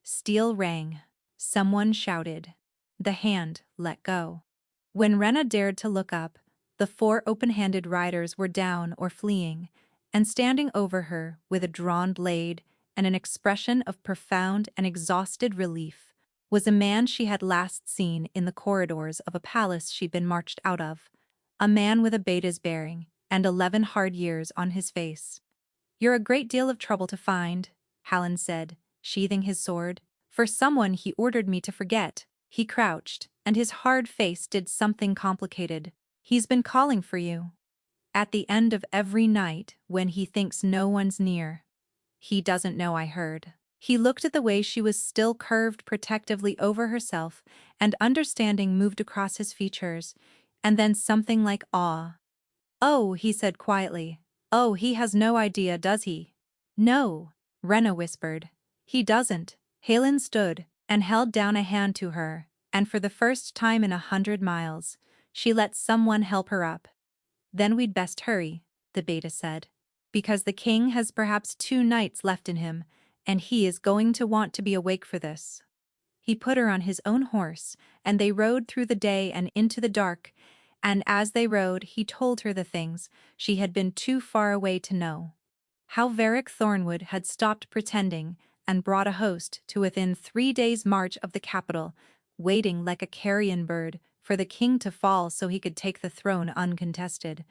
Steel rang. Someone shouted. The hand let go. When Rena dared to look up, the 4 open-handed riders were down or fleeing, and standing over her with a drawn blade and an expression of profound and exhausted relief was a man she had last seen in the corridors of a palace she'd been marched out of, a man with a beta's bearing and 11 hard years on his face. "You're a great deal of trouble to find," Hallen said, sheathing his sword. "For someone he ordered me to forget." He crouched, and his hard face did something complicated. "He's been calling for you. At the end of every night, when he thinks no one's near." "He doesn't know I heard." He looked at the way she was still curved protectively over herself, and understanding moved across his features, and then something like awe. "Oh," he said quietly. "Oh, he has no idea, does he?" "No," Rena whispered. "He doesn't." Halen stood and held down a hand to her, and for the first time in 100 miles, she let someone help her up. "Then we'd best hurry," the beta said, "because the king has perhaps 2 nights left in him, and he is going to want to be awake for this." He put her on his own horse, and they rode through the day and into the dark, and as they rode he told her the things she had been too far away to know. How Varric Thornwood had stopped pretending and brought a host to within 3 days' march of the capital, waiting like a carrion bird for the king to fall so he could take the throne uncontested,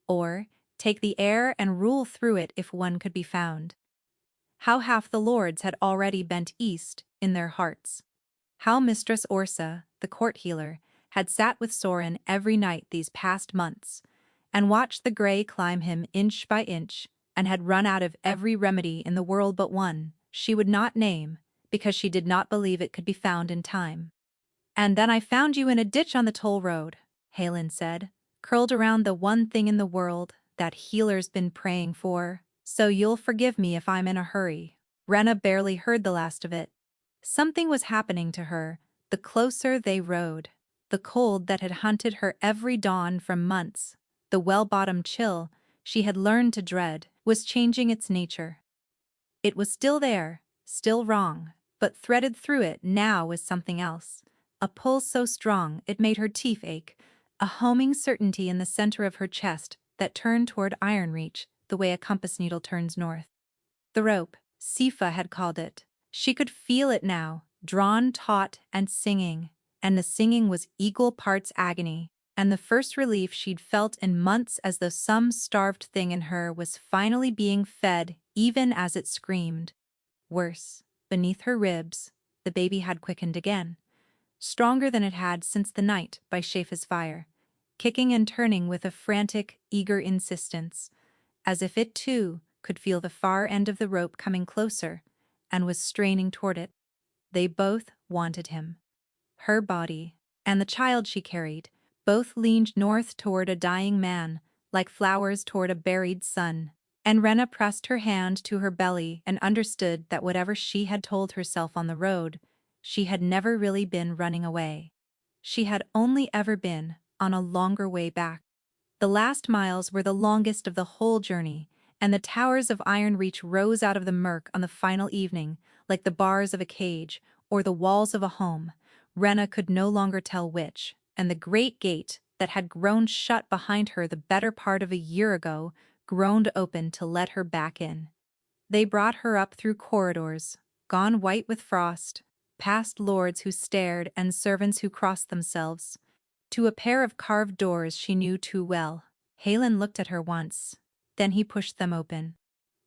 or take the heir and rule through it if one could be found. How half the lords had already bent east in their hearts. How Mistress Orsa, the court healer, had sat with Soren every night these past months, and watched the gray climb him inch by inch, and had run out of every remedy in the world but one she would not name, because she did not believe it could be found in time. "And then I found you in a ditch on the toll road," Halen said, "curled around the one thing in the world that healer's been praying for, so you'll forgive me if I'm in a hurry." Rena barely heard the last of it. Something was happening to her the closer they rode. The cold that had hunted her every dawn for months, the well-bottomed chill she had learned to dread, was changing its nature. It was still there, still wrong, but threaded through it now was something else. A pull so strong it made her teeth ache, a homing certainty in the center of her chest that turned toward Ironreach the way a compass needle turns north. The rope, Sifa had called it. She could feel it now, drawn taut and singing, and the singing was equal parts agony, and the first relief she'd felt in months, as though some starved thing in her was finally being fed even as it screamed. Worse, beneath her ribs, the baby had quickened again, stronger than it had since the night by Shafa's fire, kicking and turning with a frantic, eager insistence, as if it too could feel the far end of the rope coming closer, and was straining toward it. They both wanted him. Her body, and the child she carried, both leaned north toward a dying man, like flowers toward a buried sun. And Rena pressed her hand to her belly and understood that whatever she had told herself on the road, she had never really been running away. She had only ever been on a longer way back. The last miles were the longest of the whole journey, and the towers of Ironreach rose out of the murk on the final evening, like the bars of a cage or the walls of a home. Rena could no longer tell which, and the great gate that had grown shut behind her the better part of a year ago groaned open to let her back in. They brought her up through corridors, gone white with frost, past lords who stared and servants who crossed themselves, to a pair of carved doors she knew too well. Halen looked at her once, then he pushed them open.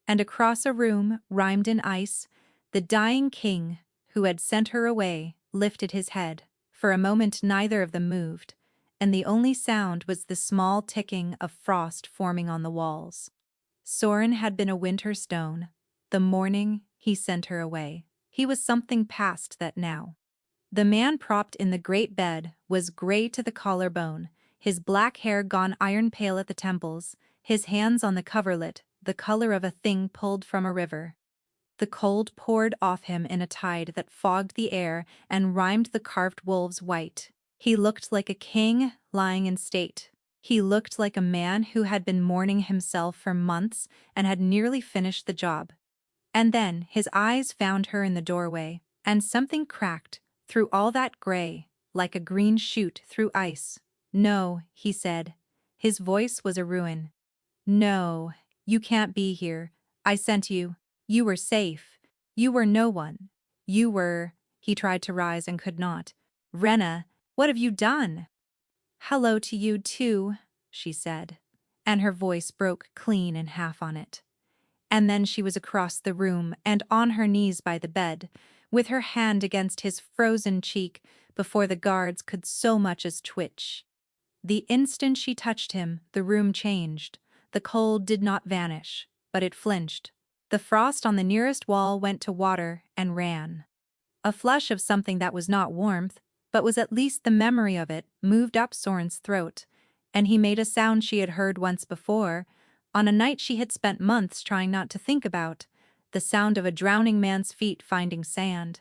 And across a room, rimed in ice, the dying king, who had sent her away, lifted his head. For a moment neither of them moved, and the only sound was the small ticking of frost forming on the walls. Soren had been a winter stone. The morning he sent her away, he was something past that now. The man propped in the great bed was gray to the collarbone, his black hair gone iron pale at the temples, his hands on the coverlet, the color of a thing pulled from a river. The cold poured off him in a tide that fogged the air and rimed the carved wolves white. He looked like a king lying in state. He looked like a man who had been mourning himself for months and had nearly finished the job. And then his eyes found her in the doorway, and something cracked through all that gray, like a green shoot through ice. "No," he said. His voice was a ruin. "No, you can't be here. I sent you. You were safe. You were no one. You were—" He tried to rise and could not. "Rena, what have you done?" "Hello to you too," she said, and her voice broke clean in half on it. And then she was across the room and on her knees by the bed, with her hand against his frozen cheek before the guards could so much as twitch. The instant she touched him, the room changed. The cold did not vanish, but it flinched. The frost on the nearest wall went to water and ran. A flush of something that was not warmth, but was at least the memory of it, moved up Soren's throat, and he made a sound she had heard once before, on a night she had spent months trying not to think about, the sound of a drowning man's feet finding sand.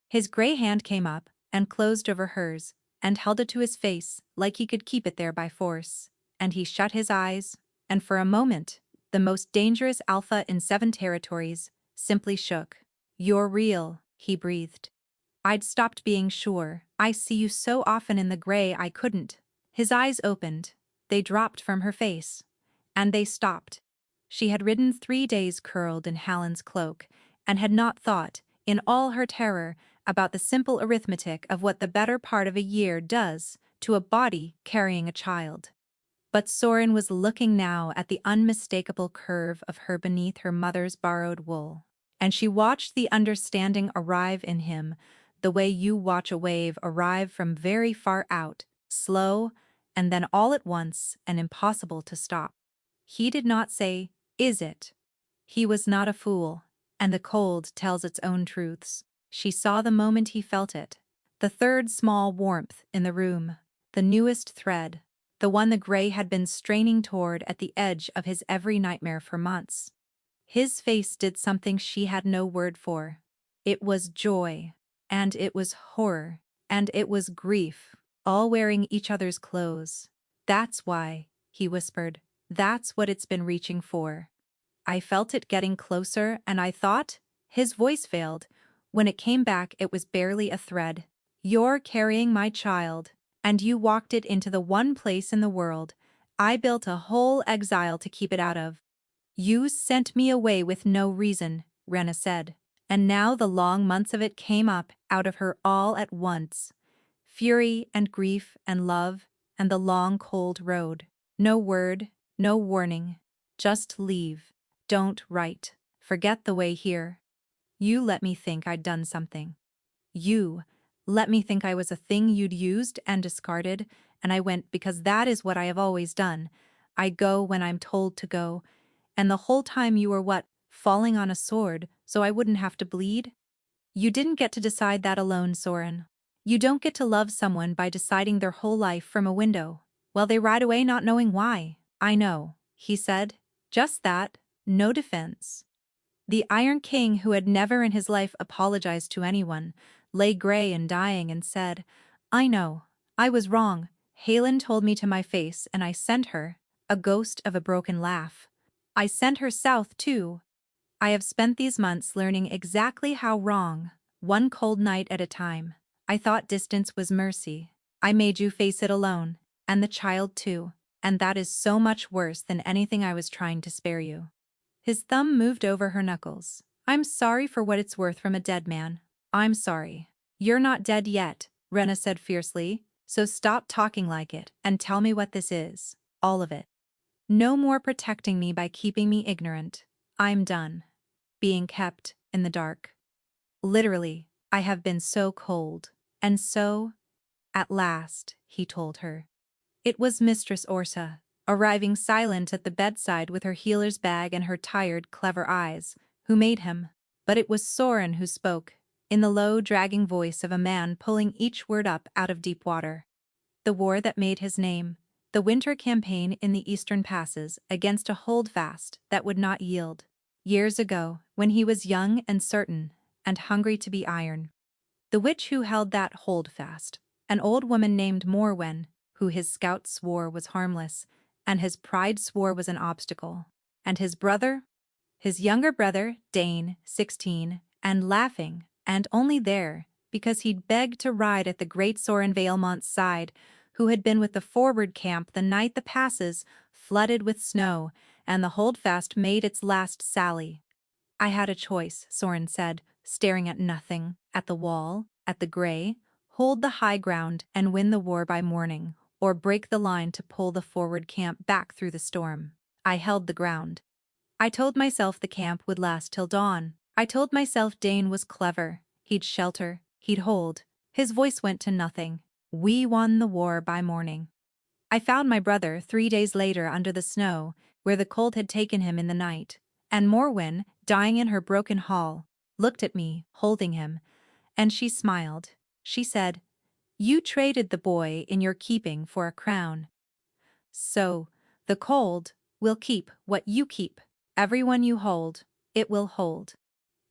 His gray hand came up and closed over hers, and held it to his face like he could keep it there by force, and he shut his eyes, and for a moment, the most dangerous alpha in 7 territories, simply shook. "You're real," he breathed. "I'd stopped being sure. I see you so often in the gray I couldn't." His eyes opened. They dropped from her face. And they stopped. She had ridden 3 days curled in Hallin's cloak, and had not thought, in all her terror, about the simple arithmetic of what the better part of a year does to a body carrying a child. But Soren was looking now at the unmistakable curve of her beneath her mother's borrowed wool, and she watched the understanding arrive in him the way you watch a wave arrive from very far out, slow, and then all at once and impossible to stop. He did not say, "Is it?" He was not a fool, and the cold tells its own truths. She saw the moment he felt it. The third small warmth in the room, the newest thread, the one the gray had been straining toward at the edge of his every nightmare for months. His face did something she had no word for. It was joy, and it was horror, and it was grief, all wearing each other's clothes. "That's why," he whispered. "That's what it's been reaching for." I felt it getting closer, and I thought, his voice failed. When it came back, it was barely a thread. "You're carrying my child, and you walked it into the one place in the world I built a whole exile to keep it out of." "You sent me away with no reason," Rena said, and now the long months of it came up out of her all at once. Fury and grief and love and the long cold road. No word, no warning. Just leave. Don't write. Forget the way here. You let me think I'd done something. You let me think I was a thing you'd used and discarded, and I went because that is what I have always done. I go when I'm told to go, and the whole time you were what, falling on a sword so I wouldn't have to bleed? You didn't get to decide that alone, Soren. You don't get to love someone by deciding their whole life from a window. Well, they ride away not knowing why. "I know," he said. Just that, no defense. The Iron King, who had never in his life apologized to anyone, lay gray and dying and said, "I know. I was wrong. Halen told me to my face and I sent her, a ghost of a broken laugh. I sent her south too. I have spent these months learning exactly how wrong, one cold night at a time. I thought distance was mercy. I made you face it alone, and the child too, and that is so much worse than anything I was trying to spare you." His thumb moved over her knuckles. "I'm sorry for what it's worth from a dead man. I'm sorry." "You're not dead yet," Rena said fiercely, "so stop talking like it and tell me what this is. All of it. No more protecting me by keeping me ignorant. I'm done being kept in the dark. Literally, I have been so cold. And so, at last," he told her. It was Mistress Orsa, arriving silent at the bedside with her healer's bag and her tired, clever eyes, who made him. But it was Soren who spoke, in the low, dragging voice of a man pulling each word up out of deep water. "The war that made his name. The winter campaign in the eastern passes against a holdfast that would not yield. Years ago, when he was young and certain, and hungry to be iron. The witch who held that holdfast, an old woman named Morwen, who his scouts swore was harmless, and his pride swore was an obstacle. And his brother? His younger brother, Dane, 16, and laughing, and only there, because he'd begged to ride at the great Soren Vailmont's side, who had been with the forward camp the night the passes, flooded with snow, and the holdfast made its last sally. I had a choice, Soren said, staring at nothing, at the wall, at the grey, hold the high ground and win the war by morning, or break the line to pull the forward camp back through the storm. I held the ground. I told myself the camp would last till dawn. I told myself Dane was clever. He'd shelter, he'd hold. His voice went to nothing. We won the war by morning. I found my brother 3 days later under the snow, where the cold had taken him in the night, and Morwen, dying in her broken hall, looked at me, holding him, and she smiled. She said, "You traded the boy in your keeping for a crown. So, the cold will keep what you keep. Everyone you hold, it will hold.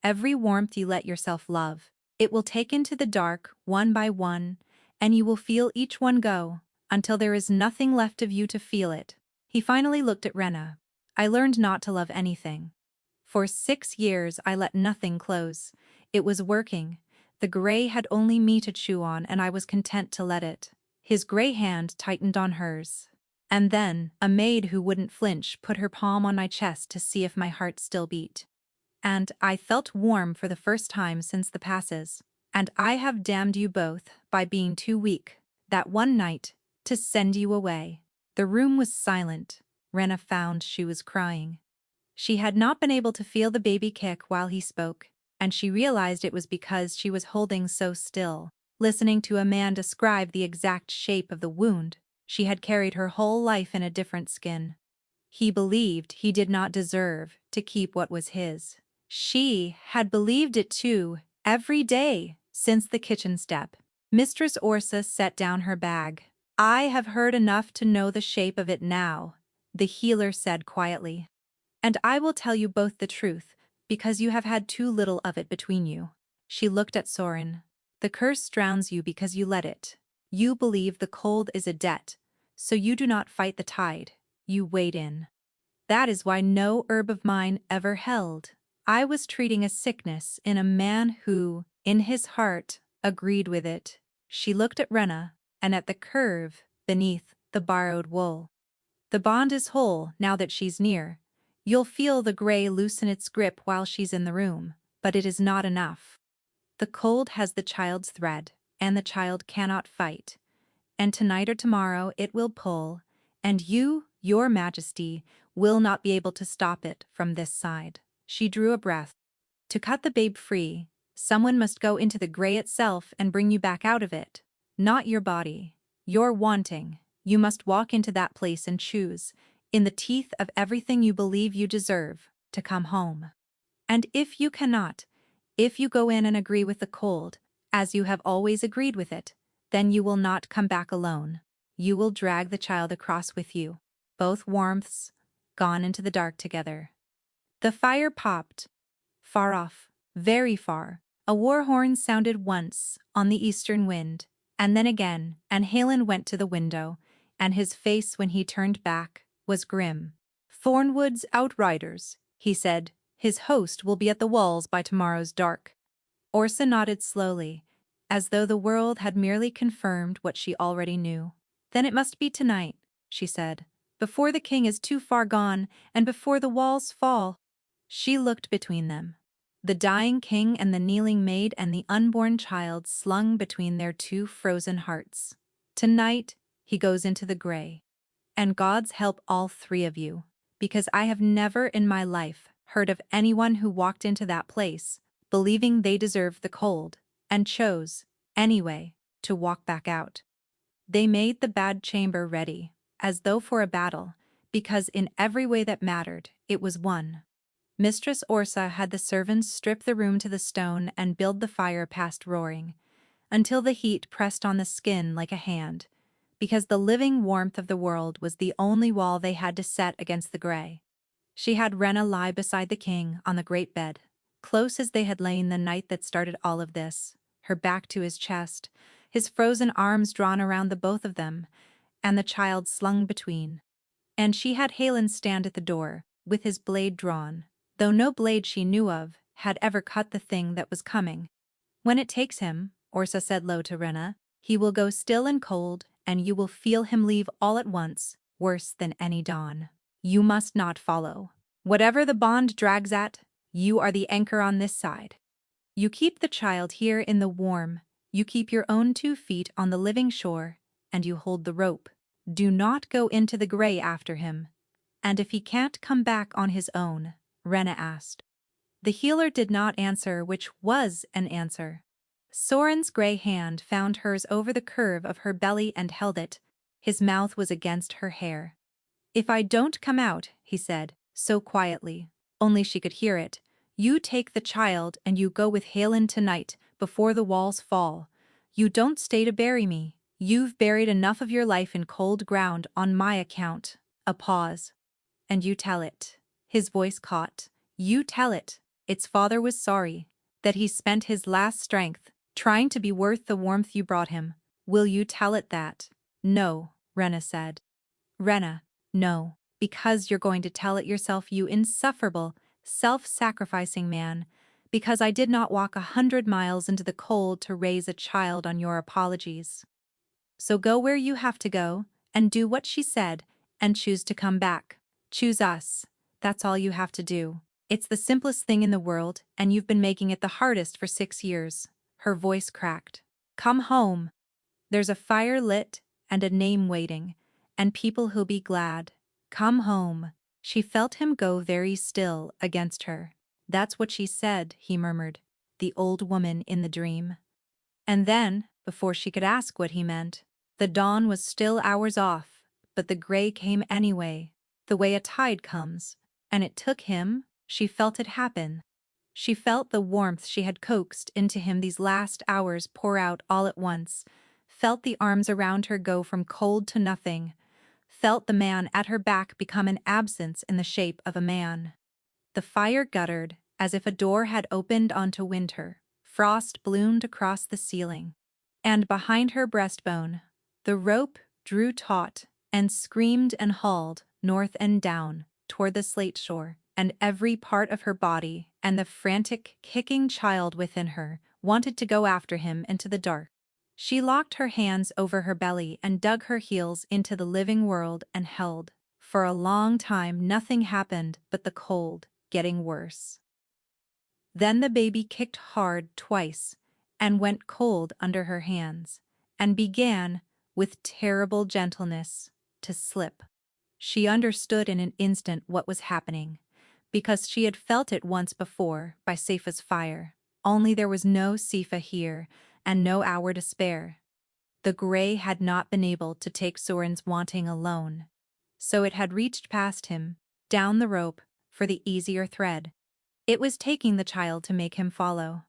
Every warmth you let yourself love, it will take into the dark one by one, and you will feel each one go, until there is nothing left of you to feel it." He finally looked at Rena. I learned not to love anything. For 6 years I let nothing close. It was working. The grey had only me to chew on, and I was content to let it. His grey hand tightened on hers. And then, a maid who wouldn't flinch put her palm on my chest to see if my heart still beat. And I felt warm for the first time since the passes. And I have damned you both by being too weak, that one night, to send you away. The room was silent. Rena found she was crying. She had not been able to feel the baby kick while he spoke, and she realized it was because she was holding so still, listening to a man describe the exact shape of the wound she had carried her whole life in a different skin. He believed he did not deserve to keep what was his. She had believed it too, every day, since the kitchen step. Mistress Orsa set down her bag. "I have heard enough to know the shape of it now," the healer said quietly. "And I will tell you both the truth, because you have had too little of it between you." She looked at Soren. "The curse drowns you because you let it. You believe the cold is a debt, so you do not fight the tide, you wade in. That is why no herb of mine ever held. I was treating a sickness in a man who, in his heart, agreed with it." She looked at Rena, and at the curve beneath the borrowed wool. "The bond is whole now that she's near. You'll feel the grey loosen its grip while she's in the room, but it is not enough. The cold has the child's thread, and the child cannot fight. And tonight or tomorrow it will pull, and you, your majesty, will not be able to stop it from this side." She drew a breath. "To cut the babe free, someone must go into the grey itself and bring you back out of it. Not your body. You're wanting. You must walk into that place and choose, in the teeth of everything you believe you deserve, to come home. And if you cannot, if you go in and agree with the cold, as you have always agreed with it, then you will not come back alone. You will drag the child across with you, both warmths, gone into the dark together." The fire popped. Far off, very far, a war horn sounded once on the eastern wind, and then again, and Halen went to the window, and his face when he turned back was grim. "Thornwood's outriders," he said. "His host will be at the walls by tomorrow's dark." Orsa nodded slowly, as though the world had merely confirmed what she already knew. "Then it must be tonight," she said, "before the king is too far gone, and before the walls fall." She looked between them. The dying king and the kneeling maid and the unborn child slung between their two frozen hearts. "Tonight, he goes into the grey. And God's help all 3 of you, because I have never in my life heard of anyone who walked into that place, believing they deserved the cold, and chose, anyway, to walk back out. They made the bad chamber ready, as though for a battle, because in every way that mattered, it was won." Mistress Orsa had the servants strip the room to the stone and build the fire past roaring, until the heat pressed on the skin like a hand, because the living warmth of the world was the only wall they had to set against the gray. She had Rena lie beside the king on the great bed, close as they had lain the night that started all of this, her back to his chest, his frozen arms drawn around the both of them, and the child slung between. And she had Halen stand at the door, with his blade drawn, though no blade she knew of had ever cut the thing that was coming. When it takes him, Orsa said low to Rena, he will go still and cold, and you will feel him leave all at once, worse than any dawn. You must not follow. Whatever the bond drags at, you are the anchor on this side. You keep the child here in the warm, you keep your own 2 feet on the living shore, and you hold the rope. Do not go into the gray after him. And if he can't come back on his own, Rena asked. The healer did not answer, which was an answer. Soren's gray hand found hers over the curve of her belly and held it. His mouth was against her hair. If I don't come out, he said, so quietly, only she could hear it, you take the child and you go with Halen tonight, before the walls fall. You don't stay to bury me. You've buried enough of your life in cold ground on my account. A pause. And you tell it. His voice caught. You tell it. Its father was sorry, that he spent his last strength trying to be worth the warmth you brought him. Will you tell it that? No, Rena said. Rena, no, because you're going to tell it yourself, you insufferable, self-sacrificing man, because I did not walk 100 miles into the cold to raise a child on your apologies. So go where you have to go, and do what she said, and choose to come back. Choose us. That's all you have to do. It's the simplest thing in the world, and you've been making it the hardest for 6 years. Her voice cracked. Come home. There's a fire lit, and a name waiting, and people who'll be glad. Come home. She felt him go very still against her. That's what she said, he murmured, the old woman in the dream. And then, before she could ask what he meant, the dawn was still hours off, but the gray came anyway, the way a tide comes, and it took him. She felt it happen. She felt the warmth she had coaxed into him these last hours pour out all at once, felt the arms around her go from cold to nothing, felt the man at her back become an absence in the shape of a man. The fire guttered, as if a door had opened onto winter. Frost bloomed across the ceiling. And behind her breastbone, the rope drew taut and screamed and hauled north and down toward the slate shore, and every part of her body and the frantic, kicking child within her wanted to go after him into the dark. She locked her hands over her belly and dug her heels into the living world and held. For a long time nothing happened but the cold getting worse. Then the baby kicked hard twice and went cold under her hands, and began, with terrible gentleness, to slip. She understood in an instant what was happening, because she had felt it once before by Seifa's fire, only there was no Seifa here and no hour to spare. The gray had not been able to take Soren's wanting alone, so it had reached past him, down the rope, for the easier thread. It was taking the child to make him follow.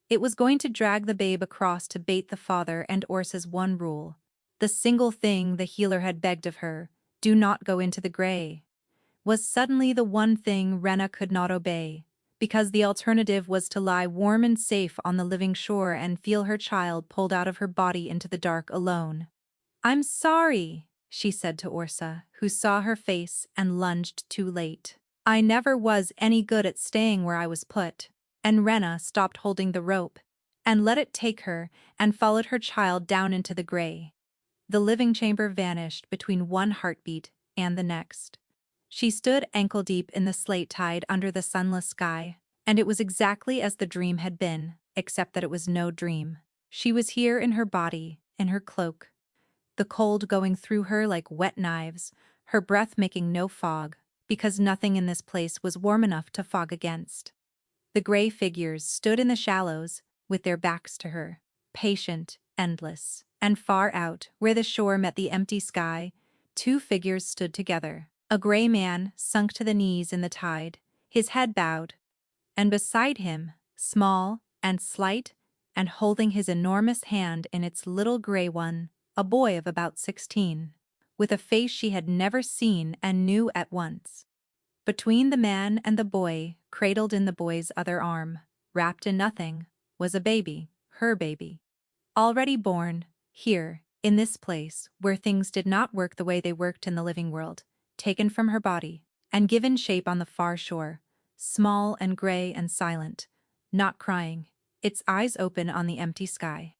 It was going to drag the babe across to bait the father and Orsa's one rule, the single thing the healer had begged of her, do not go into the gray, was suddenly the one thing Rena could not obey, because the alternative was to lie warm and safe on the living shore and feel her child pulled out of her body into the dark alone. I'm sorry, she said to Orsa, who saw her face and lunged too late. I never was any good at staying where I was put. And Rena stopped holding the rope, and let it take her, and followed her child down into the gray. The living chamber vanished between one heartbeat and the next. She stood ankle-deep in the slate tide under the sunless sky, and it was exactly as the dream had been, except that it was no dream. She was here in her body, in her cloak, the cold going through her like wet knives, her breath making no fog, because nothing in this place was warm enough to fog against. The gray figures stood in the shallows, with their backs to her, patient, endless, and far out, where the shore met the empty sky, 2 figures stood together. A gray man sunk to the knees in the tide, his head bowed, and beside him, small and slight, and holding his enormous hand in its little gray one, a boy of about 16, with a face she had never seen and knew at once. Between the man and the boy, cradled in the boy's other arm, wrapped in nothing, was a baby, her baby. Already born, here, in this place, where things did not work the way they worked in the living world, taken from her body, and given shape on the far shore, small and gray and silent, not crying, its eyes open on the empty sky.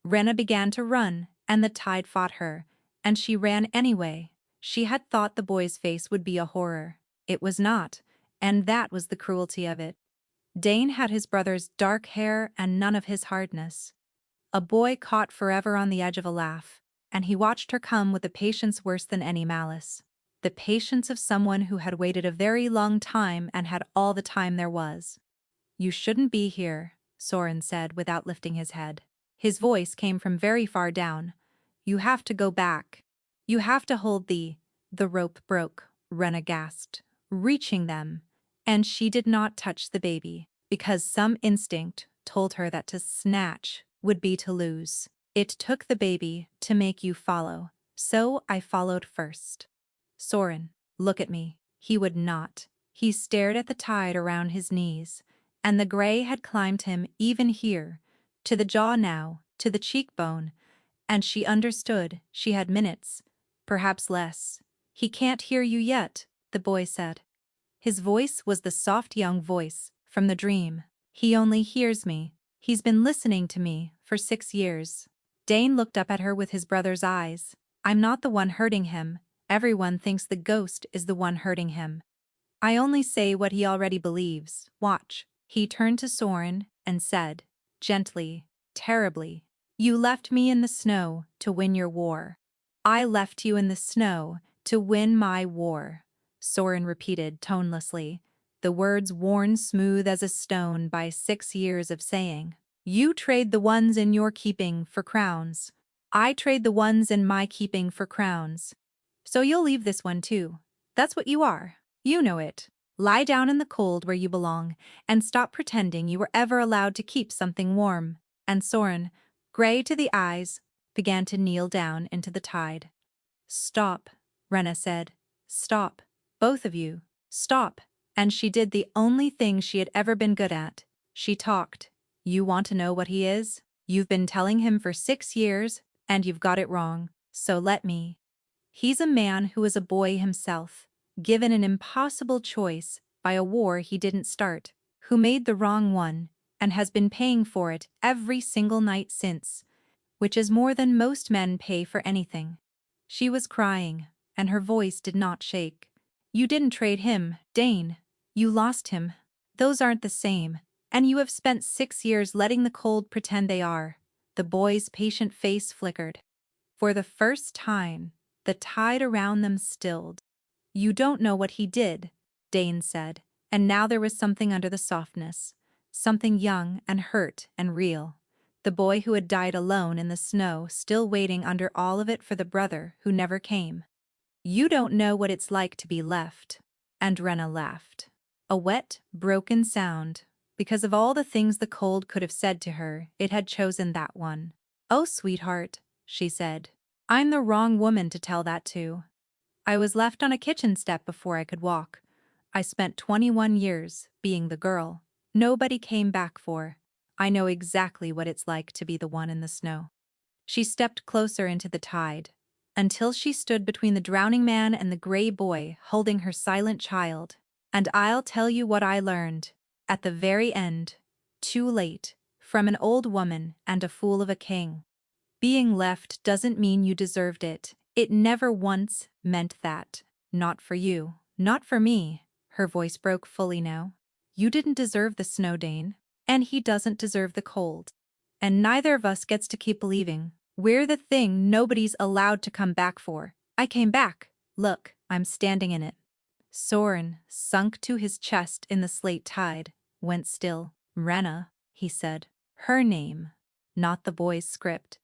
Rena began to run, and the tide fought her, and she ran anyway. She had thought the boy's face would be a horror. It was not, and that was the cruelty of it. Dane had his brother's dark hair and none of his hardness. A boy caught forever on the edge of a laugh, and he watched her come with a patience worse than any malice. The patience of someone who had waited a very long time and had all the time there was. "You shouldn't be here," Soren said without lifting his head. His voice came from very far down. "You have to go back. You have to hold the rope broke," Rena gasped, reaching them, and she did not touch the baby, because some instinct told her that to snatch would be to lose. "It took the baby to make you follow, so I followed first." "Soren, look at me." He would not. He stared at the tide around his knees, and the gray had climbed him even here, to the jaw now, to the cheekbone, and she understood she had minutes, perhaps less. "He can't hear you yet," the boy said. His voice was the soft young voice from the dream. "He only hears me. He's been listening to me for 6 years." Dane looked up at her with his brother's eyes. "I'm not the one hurting him. Everyone thinks the ghost is the one hurting him. I only say what he already believes. Watch." He turned to Soren and said, gently, terribly, "You left me in the snow to win your war. I left you in the snow to win my war," Soren repeated tonelessly, the words worn smooth as a stone by 6 years of saying. "You trade the ones in your keeping for crowns. I trade the ones in my keeping for crowns. So you'll leave this one too. That's what you are. You know it. Lie down in the cold where you belong, and stop pretending you were ever allowed to keep something warm." And Soren, gray to the eyes, began to kneel down into the tide. "Stop," Rena said. "Stop. Both of you. Stop." And she did the only thing she had ever been good at. She talked. "You want to know what he is? You've been telling him for 6 years, and you've got it wrong. So let me. He's a man who is a boy himself, given an impossible choice by a war he didn't start, who made the wrong one, and has been paying for it every single night since, which is more than most men pay for anything." She was crying, and her voice did not shake. "You didn't trade him, Dane. You lost him. Those aren't the same, and you have spent 6 years letting the cold pretend they are." The boy's patient face flickered. For the first time, the tide around them stilled. "You don't know what he did," Dane said, and now there was something under the softness, something young and hurt and real. The boy who had died alone in the snow, still waiting under all of it for the brother who never came. "You don't know what it's like to be left." And Rena laughed. A wet, broken sound. Because of all the things the cold could have said to her, it had chosen that one. "Oh, sweetheart," she said. "I'm the wrong woman to tell that to. I was left on a kitchen step before I could walk. I spent 21 years being the girl nobody came back for. I know exactly what it's like to be the one in the snow." She stepped closer into the tide, until she stood between the drowning man and the gray boy holding her silent child. "And I'll tell you what I learned, at the very end, too late, from an old woman and a fool of a king. Being left doesn't mean you deserved it. It never once meant that. Not for you. Not for me." Her voice broke fully now. "You didn't deserve the snow, Dane. And he doesn't deserve the cold. And neither of us gets to keep believing we're the thing nobody's allowed to come back for. I came back. Look, I'm standing in it." Soren, sunk to his chest in the slate tide, went still. "Rena," he said. Her name, not the boy's script.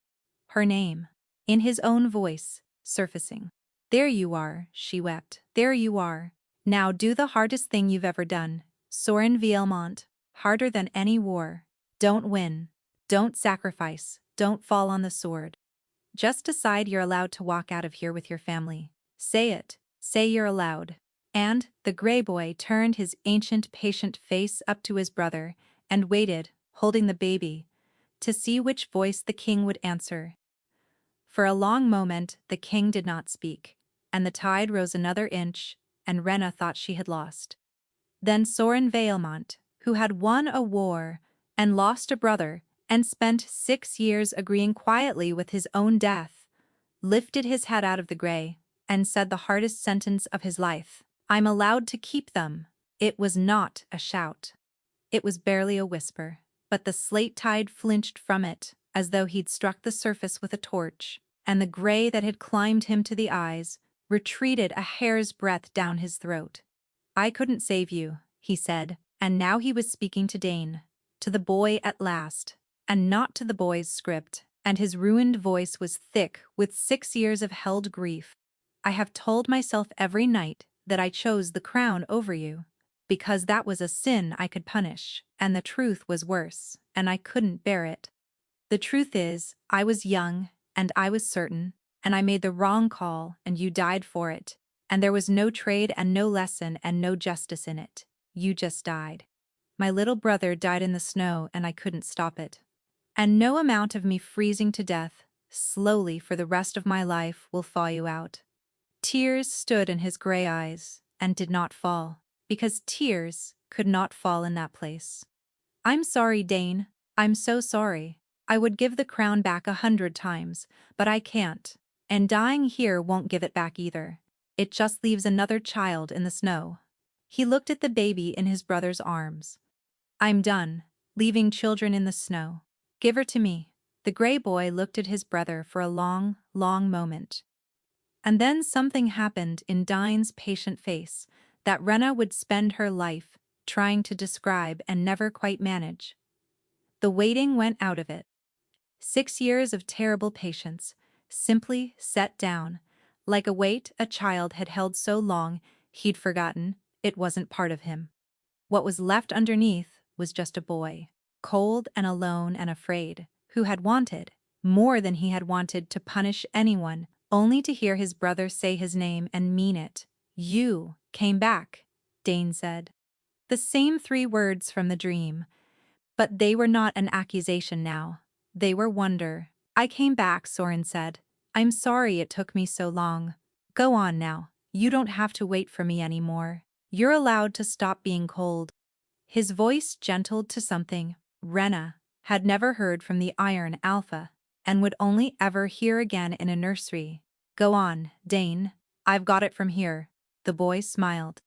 Her name, in his own voice, surfacing. "There you are," she wept. "There you are. Now do the hardest thing you've ever done. Soren Vielmont, harder than any war. Don't win. Don't sacrifice. Don't fall on the sword. Just decide you're allowed to walk out of here with your family. Say it. Say you're allowed." And the gray boy turned his ancient, patient face up to his brother and waited, holding the baby, to see which voice the king would answer. For a long moment the king did not speak, and the tide rose another inch, and Rena thought she had lost. Then Soren Vailmont, who had won a war and lost a brother and spent 6 years agreeing quietly with his own death, lifted his head out of the gray and said the hardest sentence of his life. "I'm allowed to keep them." It was not a shout. It was barely a whisper, but the slate tide flinched from it as though he'd struck the surface with a torch, and the gray that had climbed him to the eyes retreated a hair's breadth down his throat. "I couldn't save you," he said, and now he was speaking to Dane, to the boy at last, and not to the boy's script, and his ruined voice was thick with 6 years of held grief. "I have told myself every night that I chose the crown over you, because that was a sin I could punish, and the truth was worse, and I couldn't bear it. The truth is, I was young, and I was certain, and I made the wrong call, and you died for it, and there was no trade and no lesson and no justice in it. You just died. My little brother died in the snow, and I couldn't stop it. And no amount of me freezing to death, slowly for the rest of my life, will thaw you out." Tears stood in his gray eyes, and did not fall, because tears could not fall in that place. "I'm sorry, Dane. I'm so sorry. I would give the crown back 100 times, but I can't, and dying here won't give it back either. It just leaves another child in the snow." He looked at the baby in his brother's arms. "I'm done, leaving children in the snow. Give her to me." The gray boy looked at his brother for a long, long moment. And then something happened in Dane's patient face that Rena would spend her life trying to describe and never quite manage. The waiting went out of it. 6 years of terrible patience, simply set down, like a weight a child had held so long he'd forgotten it wasn't part of him. What was left underneath was just a boy, cold and alone and afraid, who had wanted, more than he had wanted, to punish anyone, only to hear his brother say his name and mean it. "You came back," Dane said. The same 3 words from the dream, but they were not an accusation now. They were wonder. "I came back," Soren said. "I'm sorry it took me so long. Go on now. You don't have to wait for me anymore. You're allowed to stop being cold." His voice gentled to something Rena had never heard from the Iron Alpha, and would only ever hear again in a nursery. "Go on, Dane. I've got it from here." The boy smiled.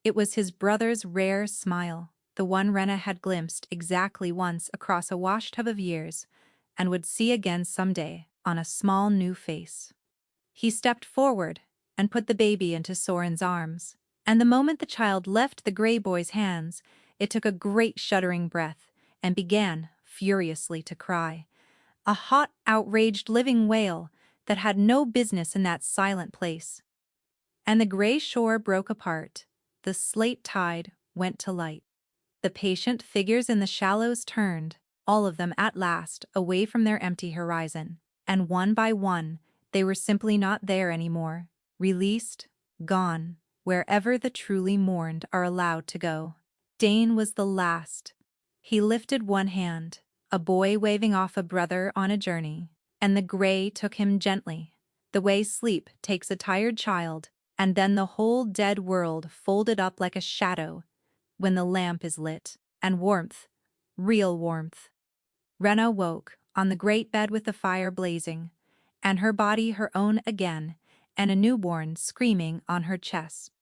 It was his brother's rare smile, the one Rena had glimpsed exactly once across a washtub of years, and would see again someday on a small new face. He stepped forward and put the baby into Soren's arms, and the moment the child left the gray boy's hands, it took a great shuddering breath and began furiously to cry. A hot, outraged living wail that had no business in that silent place. And the gray shore broke apart. The slate tide went to light. The patient figures in the shallows turned, all of them at last, away from their empty horizon, and one by one, they were simply not there anymore, released, gone, wherever the truly mourned are allowed to go. Dane was the last. He lifted one hand, a boy waving off a brother on a journey, and the gray took him gently, the way sleep takes a tired child, and then the whole dead world folded up like a shadow when the lamp is lit, and warmth, real warmth. Rena woke on the great bed with the fire blazing, and her body her own again, and a newborn screaming on her chest.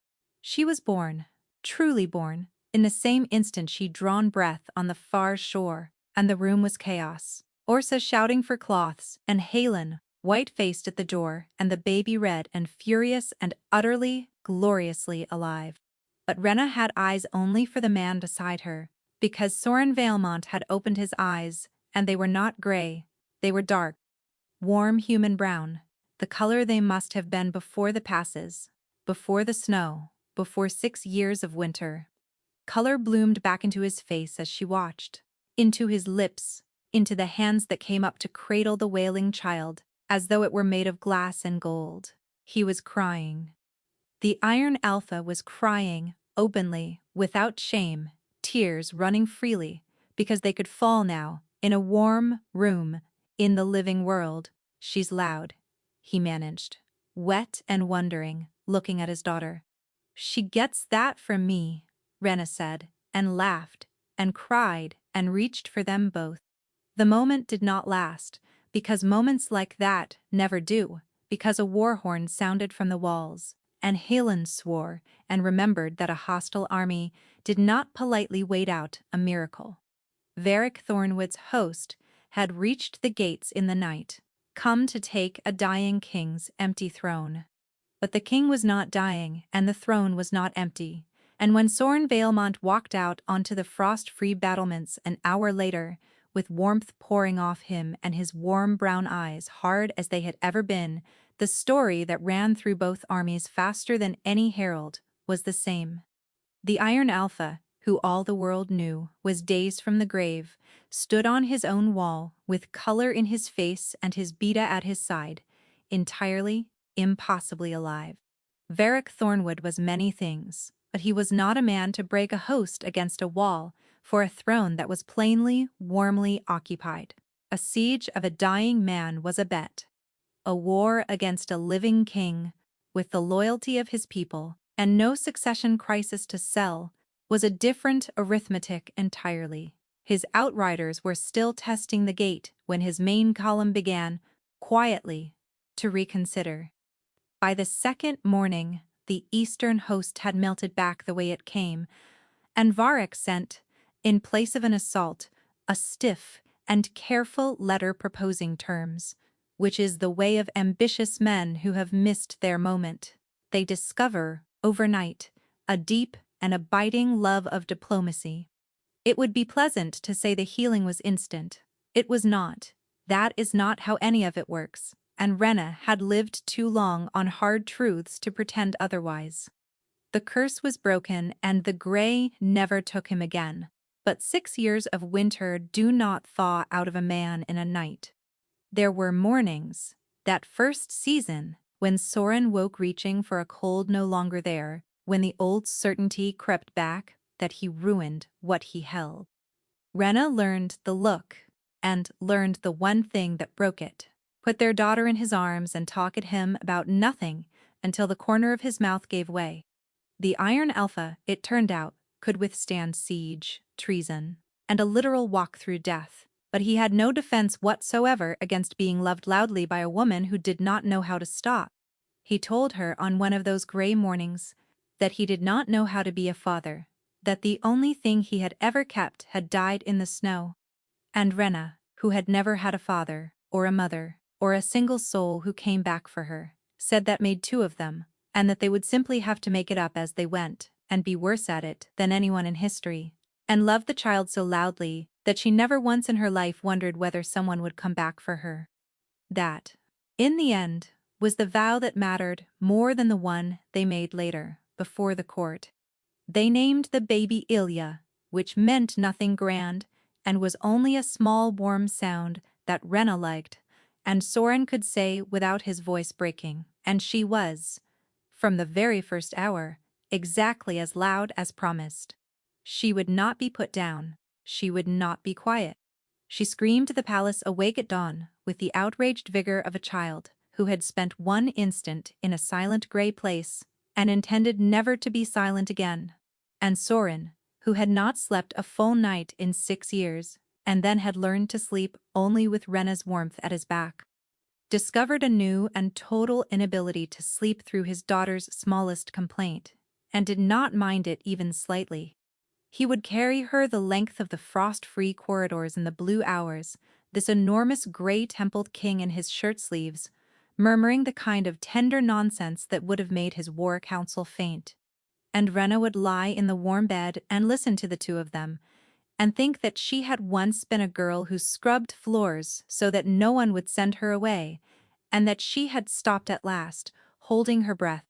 She was born, truly born, in the same instant she'd drawn breath on the far shore, and the room was chaos. Orsa shouting for cloths, and Halen, white-faced at the door, and the baby red and furious and utterly, gloriously alive. But Rena had eyes only for the man beside her, because Soren Vailmont had opened his eyes, and they were not gray, they were dark, warm human brown, the color they must have been before the passes, before the snow, before 6 years of winter. Color bloomed back into his face as she watched, into his lips, into the hands that came up to cradle the wailing child, as though it were made of glass and gold. He was crying. The Iron Alpha was crying, openly, without shame, tears running freely, because they could fall now, in a warm room, in the living world. She's loud, he managed, wet and wondering, looking at his daughter. She gets that from me, Rena said, and laughed, and cried, and reached for them both. The moment did not last, because moments like that never do, because a war horn sounded from the walls, and Helen swore and remembered that a hostile army did not politely wait out a miracle. Varric Thornwood's host had reached the gates in the night, come to take a dying king's empty throne. But the king was not dying, and the throne was not empty, and when Soren Valemont walked out onto the frost-free battlements an hour later, with warmth pouring off him and his warm brown eyes hard as they had ever been, the story that ran through both armies faster than any herald was the same. The Iron Alpha, who all the world knew was days from the grave, stood on his own wall, with color in his face and his beta at his side, entirely, impossibly alive. Varric Thornwood was many things, but he was not a man to break a host against a wall for a throne that was plainly, warmly occupied. A siege of a dying man was a bet. A war against a living king, with the loyalty of his people, and no succession crisis to sell, was a different arithmetic entirely. His outriders were still testing the gate when his main column began, quietly, to reconsider. By the second morning, the eastern host had melted back the way it came, and Varric sent, in place of an assault, a stiff and careful letter proposing terms, which is the way of ambitious men who have missed their moment. They discover, overnight, a deep and abiding love of diplomacy. It would be pleasant to say the healing was instant. It was not. That is not how any of it works, and Rena had lived too long on hard truths to pretend otherwise. The curse was broken and the gray never took him again. But 6 years of winter do not thaw out of a man in a night. There were mornings, that first season, when Soren woke reaching for a cold no longer there, when the old certainty crept back that he ruined what he held. Rena learned the look, and learned the one thing that broke it. Put their daughter in his arms and talk at him about nothing until the corner of his mouth gave way. The Iron Alpha, it turned out, could withstand siege, treason, and a literal walk through death, but he had no defense whatsoever against being loved loudly by a woman who did not know how to stop. He told her on one of those gray mornings that he did not know how to be a father, that the only thing he had ever kept had died in the snow. And Rena, who had never had a father, or a mother, or a single soul who came back for her, said that made two of them, and that they would simply have to make it up as they went, and be worse at it than anyone in history, and loved the child so loudly that she never once in her life wondered whether someone would come back for her. That, in the end, was the vow that mattered more than the one they made later, before the court. They named the baby Ilya, which meant nothing grand, and was only a small warm sound that Rena liked, and Soren could say without his voice breaking, and she was, from the very first hour, exactly as loud as promised. She would not be put down. She would not be quiet. She screamed the palace awake at dawn with the outraged vigor of a child who had spent one instant in a silent gray place and intended never to be silent again. And Soren, who had not slept a full night in 6 years and then had learned to sleep only with Rena's warmth at his back, discovered a new and total inability to sleep through his daughter's smallest complaint, and did not mind it even slightly. He would carry her the length of the frost-free corridors in the blue hours, this enormous gray-templed king in his shirt-sleeves, murmuring the kind of tender nonsense that would have made his war council faint. And Rena would lie in the warm bed and listen to the two of them, and think that she had once been a girl who scrubbed floors so that no one would send her away, and that she had stopped at last, holding her breath.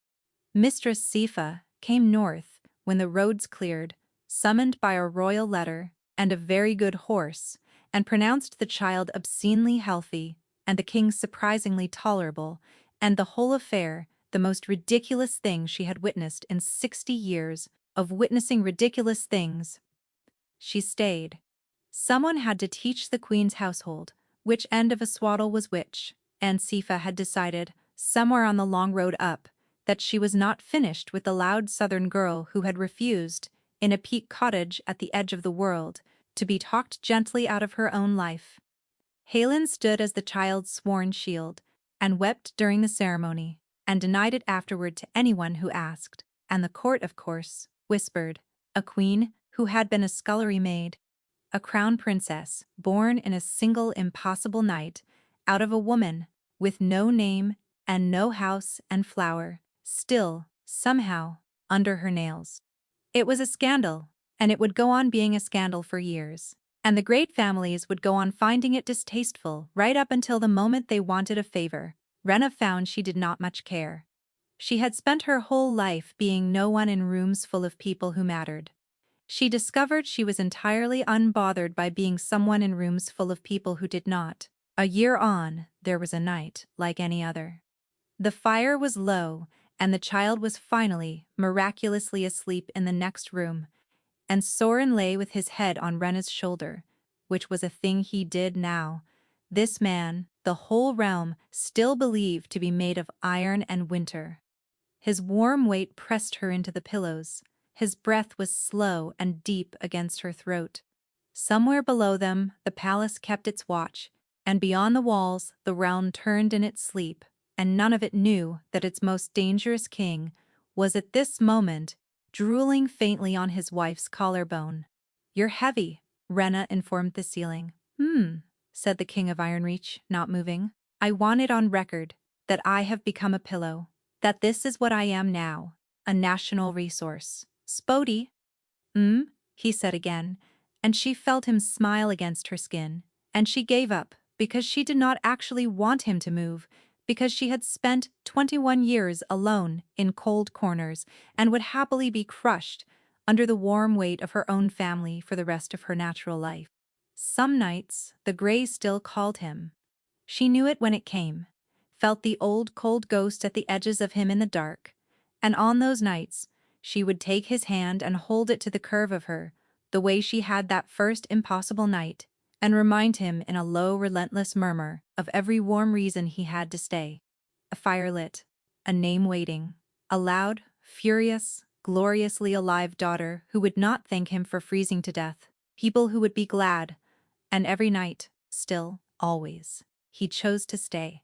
Mistress Sifa came north when the roads cleared, summoned by a royal letter and a very good horse, and pronounced the child obscenely healthy, and the king surprisingly tolerable, and the whole affair the most ridiculous thing she had witnessed in 60 years of witnessing ridiculous things. She stayed. Someone had to teach the queen's household which end of a swaddle was which, and Sifa had decided, somewhere on the long road up, that she was not finished with the loud southern girl who had refused, in a peak cottage at the edge of the world, to be talked gently out of her own life. Halen stood as the child's sworn shield, and wept during the ceremony, and denied it afterward to anyone who asked, and the court, of course, whispered, a queen who had been a scullery maid, a crown princess, born in a single impossible night, out of a woman, with no name and no house and flower, still, somehow, under her nails. It was a scandal, and it would go on being a scandal for years. And the great families would go on finding it distasteful right up until the moment they wanted a favor. Rena found she did not much care. She had spent her whole life being no one in rooms full of people who mattered. She discovered she was entirely unbothered by being someone in rooms full of people who did not. A year on, there was a night like any other. The fire was low, and the child was finally, miraculously asleep in the next room, and Soren lay with his head on Rena's shoulder, which was a thing he did now. This man, the whole realm still believed to be made of iron and winter. His warm weight pressed her into the pillows. His breath was slow and deep against her throat. Somewhere below them, the palace kept its watch, and beyond the walls, the realm turned in its sleep, and none of it knew that its most dangerous king was at this moment drooling faintly on his wife's collarbone. You're heavy, Rena informed the ceiling. Said the king of Ironreach, not moving. I want it on record that I have become a pillow, that this is what I am now, a national resource. Spodie? He said again, and she felt him smile against her skin, and she gave up, because she did not actually want him to move, because she had spent 21 years alone in cold corners and would happily be crushed under the warm weight of her own family for the rest of her natural life. Some nights, the gray still called him. She knew it when it came, felt the old cold ghost at the edges of him in the dark, and on those nights, she would take his hand and hold it to the curve of her, the way she had that first impossible night, and remind him in a low, relentless murmur of every warm reason he had to stay. A fire lit, a name waiting, a loud, furious, gloriously alive daughter who would not thank him for freezing to death, people who would be glad, and every night, still, always, he chose to stay.